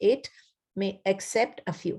it except a few.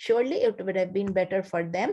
surely it would have been better for them,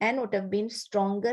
and would have been stronger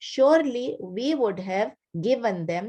surely we would have given them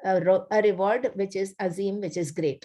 a reward which is azim, which is great.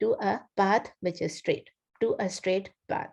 to a path which is straight, to a straight path,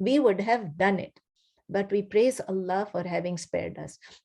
we would have done it, but we praise Allah for having spared us।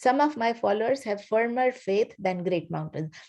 Some of my followers have firmer faith than great mountains।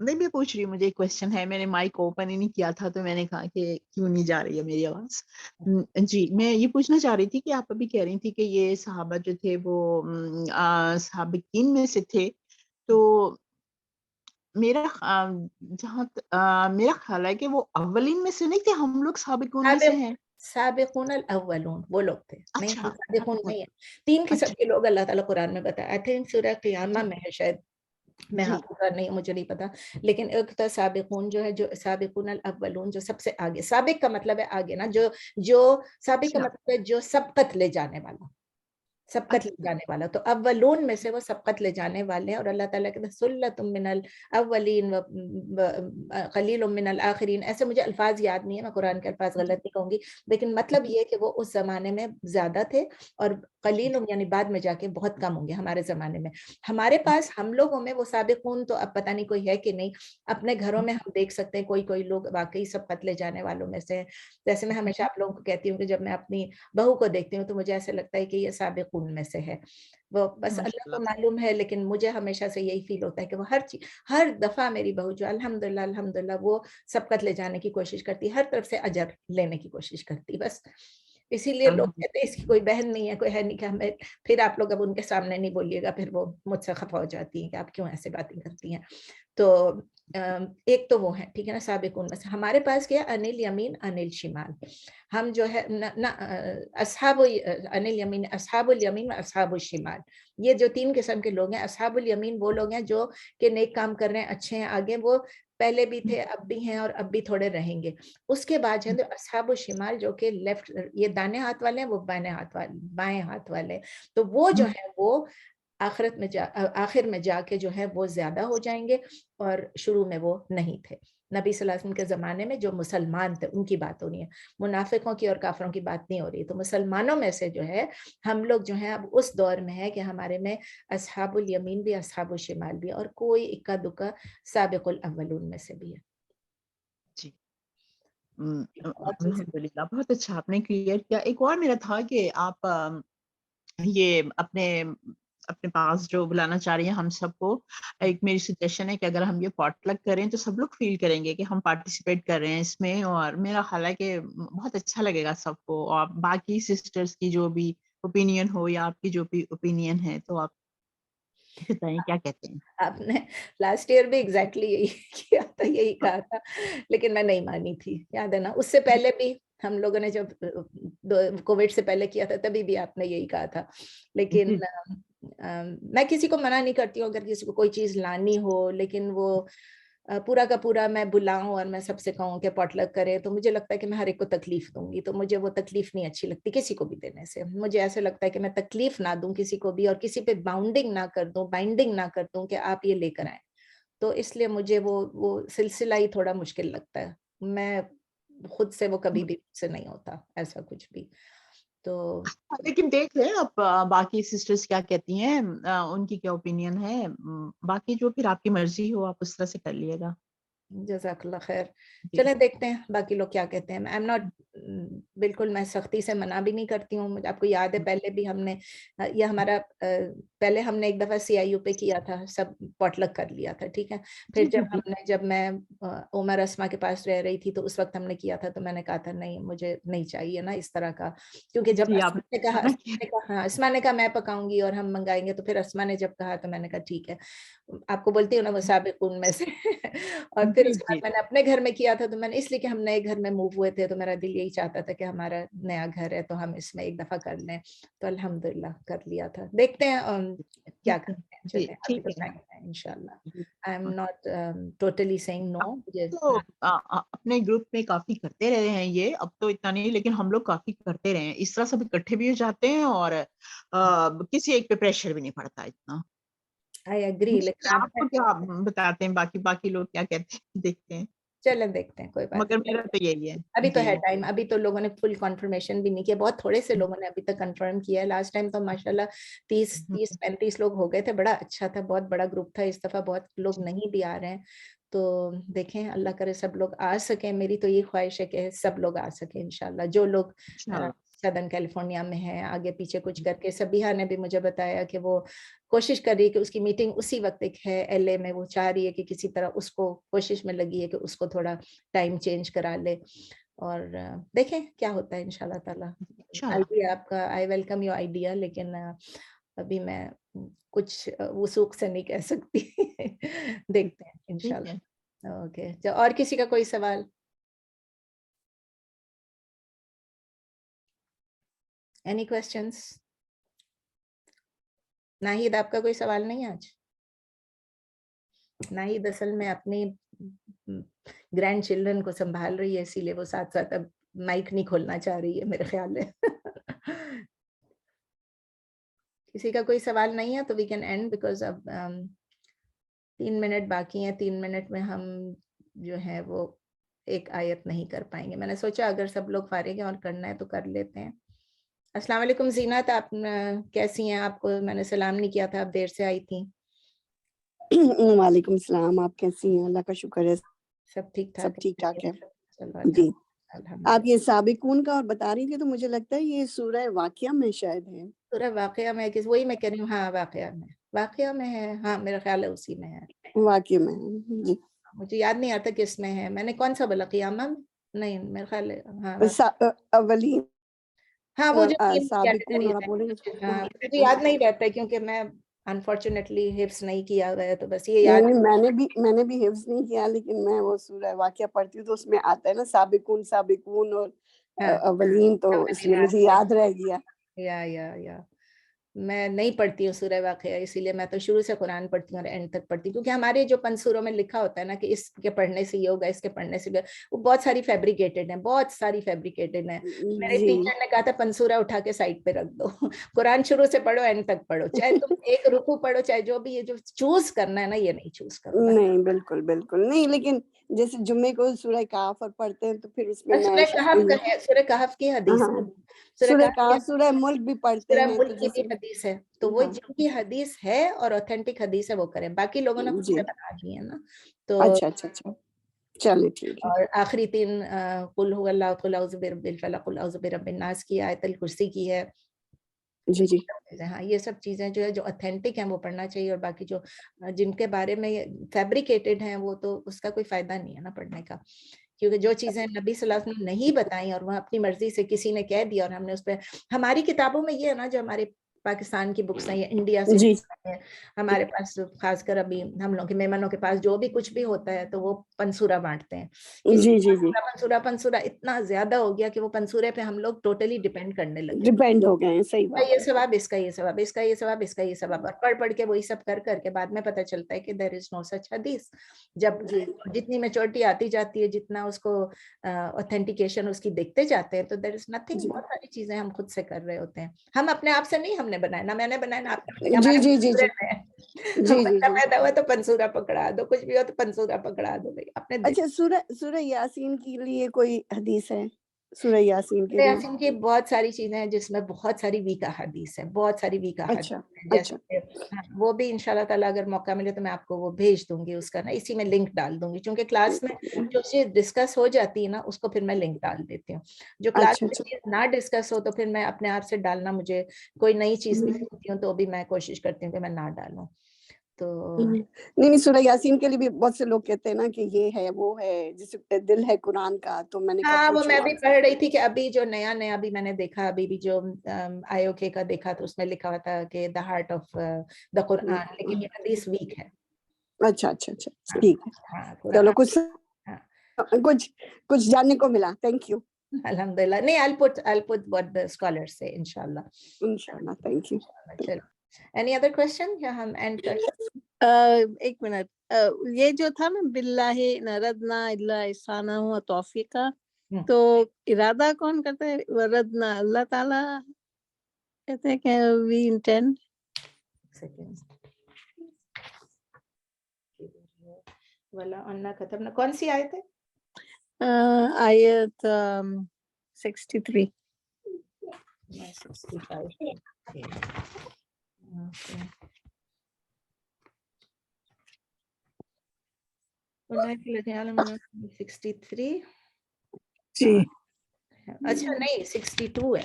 نہیں میں پوچھ رہی ہوں, مجھے ایک question ہے, میں نے مائک اوپن ہی نہیں کیا تھا تو میں نے کہا کہ کیوں نہیں جا رہی ہے میری آواز. جی میں یہ پوچھنا چاہ رہی تھی کہ آپ ابھی کہہ رہی تھی کہ یہ صحابہ جو تھے وہ سابقین میں سے تھے, تو میرا جہاں میرا خیال ہے کہ وہ اولین میں سے نہیں تھے, ہم لوگ سابقون میں سے ہیں. سابقون الاولون وہ لوگ تھے, نہیں اچھا سابقون نہیں ہے. 3 قسم اچھا کے لوگ اللہ تعالیٰ قرآن میں بتایا. آئی تھنک سورہ قیامہ جی میں ہے شاید, میں جی حافظہ نہیں, مجھے نہیں پتا, لیکن ایک تو سابقون جو ہے, جو سابقون الاولون جو سب سے آگے. سابق کا مطلب ہے آگے نا, جو سابق کا اچھا مطلب ہے جو سبقت لے جانے والا, سبقت لے اچھا جانے والا. تو اولون میں سے وہ سبقت لے جانے والے ہیں, اور اللہ تعالیٰ کہتے ہیں سلۃ من الاولین قلیل من الاخرین. ایسے مجھے الفاظ یاد نہیں ہے, میں قرآن کے الفاظ غلط نہیں کہوں گی, لیکن مطلب یہ کہ وہ اس زمانے میں زیادہ تھے, اور قلیل یعنی بعد میں جا کے بہت کم ہوں گے ہمارے زمانے میں. ہمارے پاس ہم لوگوں میں وہ سابقون تو اب پتہ نہیں کوئی ہے کہ نہیں. اپنے گھروں میں ہم دیکھ سکتے ہیں کوئی لوگ واقعی سبقت لے جانے والوں میں سے. جیسے میں ہمیشہ آپ لوگوں کو کہتی ہوں کہ جب میں اپنی بہو کو دیکھتی ہوں تو مجھے ایسا لگتا ہے کہ یہ سابقون میں سے ہے. وہ بس ماشاء اللہ اللہ. کو معلوم ہے, لیکن مجھے ہمیشہ سے یہی فیل ہوتا ہے کہ وہ ہر دفعہ میری بہو جو الحمدللہ وہ سبقت لے جانے کی کوشش کرتی, ہر طرف سے اجر لینے کی کوشش کرتی. بس اسی لیے لوگ کہتے ہیں اس کی کوئی بہن نہیں ہے, کوئی ہے نہیں, کہ ہمیں پھر آپ لوگ اب ان کے سامنے نہیں بولیے گا, پھر وہ مجھ سے خفا ہو جاتی ہیں کہ آپ کیوں ایسے باتیں کرتی ہیں. تو ایک تو وہ ہے, ٹھیک ہے نا, سابقون میں سے. ہمارے پاس کیا انل یمین انل شمال. ہم جو ہے اصحاب انل یمین, اصحاب الیمین و اصحاب الشمال, یہ جو 3 قسم کے لوگ ہیں. اصحاب الیمین وہ لوگ ہیں جو کہ نیک کام کر رہے ہیں, اچھے ہیں, آگے وہ پہلے بھی تھے, اب بھی ہیں, اور اب بھی تھوڑے رہیں گے. اس کے بعد ہے اصحاب الشمال جو کہ لیفٹ, یہ دانے ہاتھ والے ہیں, وہ بائیں ہاتھ والے. تو وہ جو ہے وہ آخر میں جا کے جو ہے وہ زیادہ ہو جائیں گے, اور شروع میں وہ نہیں تھے. نبی صلی اللہ علیہ وسلم کے زمانے میں جو مسلمان تھے ان کی بات ہو رہی ہے, منافقوں کی اور کافروں کی بات نہیں ہو رہی. تو مسلمانوں میں سے جو ہے ہم لوگ جو ہیں اب اس دور میں ہے کہ ہمارے میں اصحاب الیمین بھی, اصحاب الشمال بھی, اور کوئی اکا دکا سابق الاولون میں سے بھی ہے. جی الحمدللہ, بہت اچھا آپ نے کلیئر کیا. ایک اور میرا تھا کہ آپ یہ اپنے پاس جو بلانا چاہ رہی ہیں ہم سب کو, ایک میری سجیشن ہے کہ اگر ہم یہ پاٹ لگ کریں تو سب لوگ فیل کریں گے کہ ہم پارٹیسپیٹ کر رہے ہیں اس میں, اور میرا خیال ہے کہ بہت اچھا لگے گا سب کو. اور باقی سسٹرز کی جو بھی اوپینین ہو یا آپ کی جو بھی اوپینین ہے, تو آپ بتائیں کیا کہتے ہیں. آپ نے لاسٹ ایئر بھی ایگزیکٹلی یہی کیا تھا, یہی کہا تھا, لیکن میں نہیں مانی تھی, یاد ہے نا. اس سے پہلے بھی ہم لوگوں نے جب کووڈ سے پہلے کیا تھا تبھی بھی آپ نے یہی کہا تھا. لیکن میں کسی کو منع نہیں کرتی ہوں اگر کسی کو کوئی چیز لانی ہو, لیکن وہ پورا کا پورا میں بلاؤں اور میں سب سے کہوں کہ پاٹ لگ کرے, تو مجھے لگتا ہے کہ میں ہر ایک کو تکلیف دوں گی, تو مجھے وہ تکلیف نہیں اچھی لگتی کسی کو بھی دینے سے. مجھے ایسا لگتا ہے کہ میں تکلیف نہ دوں کسی کو بھی, اور کسی پہ بائنڈنگ نہ کر دوں کہ آپ یہ لے کر آئیں. تو اس لیے مجھے وہ سلسلہ ہی تھوڑا مشکل لگتا ہے. میں خود سے وہ کبھی بھی سے نہیں ہوتا ایسا کچھ بھی. تو لیکن دیکھ لیں آپ باقی سسٹرز کیا کہتی ہیں, ان کی کیا اوپینین ہے. باقی جو پھر آپ کی مرضی ہو آپ اس طرح سے کر لیے گا. جزاک اللہ خیر. چلیں دیکھتے ہیں باقی لوگ کیا کہتے ہیں. I'm not بالکل میں سختی سے منع بھی نہیں کرتی ہوں. آپ کو یاد ہے پہلے بھی ہم نے یہ ہمارا پہلے ہم نے ایک دفعہ CIU پہ کیا تھا, سب پاٹ لگ کر لیا تھا, ٹھیک ہے. پھر جب میں عمر اسما کے پاس رہ رہی تھی تو اس وقت ہم نے کیا تھا, تو میں نے کہا تھا نہیں مجھے نہیں چاہیے نا اس طرح کا, کیونکہ جب اسما نے کہا میں پکاؤں گی اور ہم منگائیں گے, تو پھر اسما نے جب کہا تو میں نے کہا ٹھیک ہے. آپ کو بولتی ہوں نا وہ سابقون میں سے. اور پھر اس کے بعد میں نے اپنے گھر میں کیا تھا, تو میں نے اس لیے کہ ہم نئے گھر میں موو ہوئے تھے, تو میرا دل یہی چاہتا تھا کہ ہمارا نیا گھر ہے تو ہم اس میں ایک دفعہ کر لیں, تو الحمدللہ کر لیا تھا. دیکھتے ہیں کیا کرتے ہیں. چلیں ابھی تو ٹائم ہے انشاءاللہ. I am not totally saying no. تو اپنے گروپ میں کافی کرتے رہے ہیں یہ, اب تو اتنا نہیں لیکن ہم لوگ کافی کرتے رہے ہیں. اس طرح سب اکٹھے بھی ہو جاتے ہیں اور کسی ایک پہ پریشر بھی نہیں پڑتا اتنا. I agree. آپ کو کیا بتاتے ہیں باقی لوگ کیا کہتے ہیں, دیکھتے ہیں. چلیں دیکھتے ہیں, کوئی بات مگر میرا تو یہی ہے. ابھی تو ہے ٹائم. ابھی تو لوگوں نے فل کنفرمیشن بھی نہیں کیا, بہت تھوڑے سے لوگوں نے ابھی تک کنفرم کیا ہے. لاسٹ ٹائم تو ماشاءاللہ 30-35 لوگ ہو گئے تھے, بڑا اچھا تھا, بہت بڑا گروپ تھا. اس دفعہ بہت لوگ نہیں بھی آ رہے ہیں, تو دیکھیں اللہ کرے سب لوگ آ سکیں. میری تو یہ خواہش ہے کہ سب لوگ آ سکیں انشاءاللہ, جو لوگ سدرن کیلیفورنیا میں ہے, آگے پیچھے کچھ کر کے. سبیحہ نے بھی مجھے بتایا کہ وہ کوشش کر رہی ہے کہ اس کی میٹنگ اسی وقت ایک ہے LA میں, وہ چاہ رہی ہے کہ کسی طرح اس کو کوشش میں لگی ہے کہ اس کو تھوڑا ٹائم چینج کرا لے, اور دیکھیں کیا ہوتا ہے انشاءاللہ تعالیٰ. آئیڈیا آپ کا, آئی ویلکم یور آئیڈیا, لیکن ابھی میں کچھ وثوق سے نہیں کہہ سکتی. دیکھتے ہیں انشاءاللہ. اوکے, اور کسی کا کوئی سوال؟ Any questions? ناہید آپ کا کوئی سوال نہیں آج؟ ناہید اصل میں اپنی گرینڈ چلڈرن کو سنبھال رہی ہے, اسی لیے وہ ساتھ ساتھ اب مائک نہیں کھولنا چاہ رہی ہے میرے خیال میں. کسی کا کوئی سوال نہیں ہے تو وی کین اینڈ, بیکاز اب 3 منٹ باقی ہیں. 3 منٹ میں ہم جو ہے وہ ایک آیت نہیں کر پائیں گے. میں نے سوچا اگر سب لوگ فارغ ہیں اور کرنا ہے تو کر لیتے ہیں. السلام علیکم زینت, آپ کیسی ہیں؟ آپ کو میں نے سلام نہیں کیا تھا, آپ دیر سے آئی تھیں. وعلیکم السلام, آپ کیسی ہیں؟ اللہ کا شکر ہے سب ٹھیک ٹھاک سب ٹھیک ٹھاک ہے. چلو جی, الحمدللہ. آپ یہ سابقون کا اور بتا رہی تھی تو مجھے لگتا ہے یہ سورہ واقعہ میں شاید ہے. سورہ واقعہ میں, وہی میں کہہ رہی ہوں. ہاں واقعہ میں ہے. ہاں میرا خیال ہے اسی میں ہے. واقعہ میں ہے جی. مجھے یاد نہیں آتا کس میں ہے. میں نے کون سا بولا, قیامہ میں؟ نہیں, میرا خیال ہے ہاں اولین ہاں وہ جو 3 سابقون, اور آپ بولیں کیٹیگری. ہاں مجھے یاد نہیں رہتا ہے کیونکہ میں انفارچونیٹلی حفظ نہیں کیا گیا, تو بس یہ یاد. میں نے بھی حفظ نہیں کیا, لیکن میں وہ سورہ واقعہ پڑھتی ہوں تو اس میں آتا ہے نا سابقون اور اولین, تو اس لیے مجھے یاد رہ گیا. یا میں نہیں پڑھتی ہوں سورہ واقعہ, اسی لیے میں تو شروع سے قرآن پڑھتی ہوں اور اینڈ تک پڑھتی ہوں, کیونکہ ہمارے جو پنسوروں میں لکھا ہوتا ہے نا کہ اس کے پڑھنے سے یہ ہوگا, اس کے پڑھنے سے وہ بہت ساری فیبریکیٹڈ ہیں, بہت ساری فیبریکیٹڈ ہیں. میرے ٹیچر نے کہا تھا پنسورا اٹھا کے سائڈ پہ رکھ دو, قرآن شروع سے پڑھو اینڈ تک پڑھو, چاہے تم ایک رکوع پڑھو, چاہے جو بھی, یہ جو چوز کرنا ہے نا یہ نہیں چوز کرنا. نہیں بالکل بالکل نہیں, لیکن جیسے جمعے کو سورہ کہف پڑھتے ہیں تو پھر اس میں سورہ کہف کا ہے, سورہ کہف کی حدیث ہے. سورہ کہف, سورہ ملک بھی پڑھتے سورہ ہیں ملک تو کی بھی جیسے حدیث ہے, تو وہ جن کی حدیث ہے اور اوتھینٹک حدیث ہے وہ کریں, باقی لوگوں نے خود جی سے بنا دی ہے نا. تو اچھا چلے ٹھیک ہے. اور آخری 3 قل هو اللہ, قل اعوذ برب الفلق, قل اعوذ برب الناس کی, آیت الکرسی کی ہے. جی ہاں یہ سب چیزیں جو ہے جو اوتھینٹک ہیں وہ پڑھنا چاہیے, اور باقی جو جن کے بارے میں فیبریکیٹڈ ہیں وہ تو اس کا کوئی فائدہ نہیں ہے نا پڑھنے کا, کیونکہ جو چیزیں نبی صلی اللہ علیہ وسلم نے نہیں بتائیں اور وہ اپنی مرضی سے کسی نے کہہ دیا اور ہم نے اس پہ, ہماری کتابوں میں یہ ہے نا جو ہمارے پاکستان کی بکس ہیں یا انڈیا سے جی ہمارے پاس, خاص کر ابھی ہم لوگ کے مہمانوں کے پاس جو بھی کچھ بھی ہوتا ہے تو وہ پنسورا بانٹتے ہیں. پنسورا اتنا زیادہ ہو گیا کہ وہ پنسورے پہ ہم لوگ ٹوٹلی ڈیپینڈ کرنے لگے, ڈیپینڈ ہو گئے ہیں. صحیح کا یہ بات ہے. ثواب, اس کا یہ ثواب, اس کا یہ ثواب, اس کا یہ ثواب, اور پڑھ کے وہی سب کر کے بعد میں پتہ چلتا ہے کہ دیر از نو سچ حدیث. جب جتنی میچورٹی آتی جاتی ہے, جتنا اس کو اوتھینٹیکیشن اس کی دیکھتے جاتے ہیں, تو دیر از نتھنگ. بہت ساری چیزیں ہم خود سے کر رہے ہوتے ہیں, ہم اپنے آپ سے نہیں, ہم نے بنایا نہ, میں نے بنایا نہ آپ نے. بچہ پیدا ہوا تو پنسورا پکڑا دو, کچھ بھی ہو تو پنسورا پکڑا دو بھائی اپنے. اچھا, سورہ یاسین کے لیے کوئی حدیث ہے؟ سورہ یاسین کے لیے یاسین کی بہت ساری چیزیں ہیں جس میں بہت ساری ویک احادیث ہے, بہت ساری ویک احادیث ہے, جیسے وہ بھی انشاءاللہ تعالیٰ اگر موقع ملے تو میں آپ کو وہ بھیج دوں گی, اس کا نا اسی میں لنک ڈال دوں گی, چونکہ کلاس میں جو چیز ڈسکس ہو جاتی ہے نا اس کو پھر میں لنک ڈال دیتی ہوں. جو کلاس میں چیز نہ ڈسکس ہو تو پھر میں اپنے آپ سے ڈالنا, مجھے کوئی نئی چیز بھی سنتی ہوں تو بھی میں کوشش کرتی ہوں کہ میں نہ ڈالوں. تو نہیں, سورہ یاسین کے لیے بھی بہت سے لوگ کہتے ہیں نا کہ یہ ہے وہ ہے جس دل ہے قرآن کا, تو میں نے کہا ہاں وہ پوچھوں میں بھی پڑھ رہی تھی کہ ابھی جو نیا بھی میں نے دیکھا, ابھی بھی جو IOK کا دیکھا تو اس میں لکھا ہوا تھا کہ دا ہارٹ آف دا قرآن, لیکن یہ حدیث ویک ہے. اچھا ٹھیک ہے, چلو کچھ جاننے کو ملا. Thank you. الحمدللہ. نہیں, I'll put what the scholars say انشاءاللہ. Thank you. چلو, any other question یا ہم اینڈ کر سکتے؟ ایک منٹ, یہ جو تھا نا باللہ نردنا الا احسانہ و توفیقہ, تو ارادہ کون کرتا ہے؟ وردنا اللہ تعالیٰ کہتے ہیں کہ we intend. وَلَا أَنَّا كَتَبْنَا, کون سی آیت ہے؟ آیت 63. 65. اچھا نہیں 62 ہے.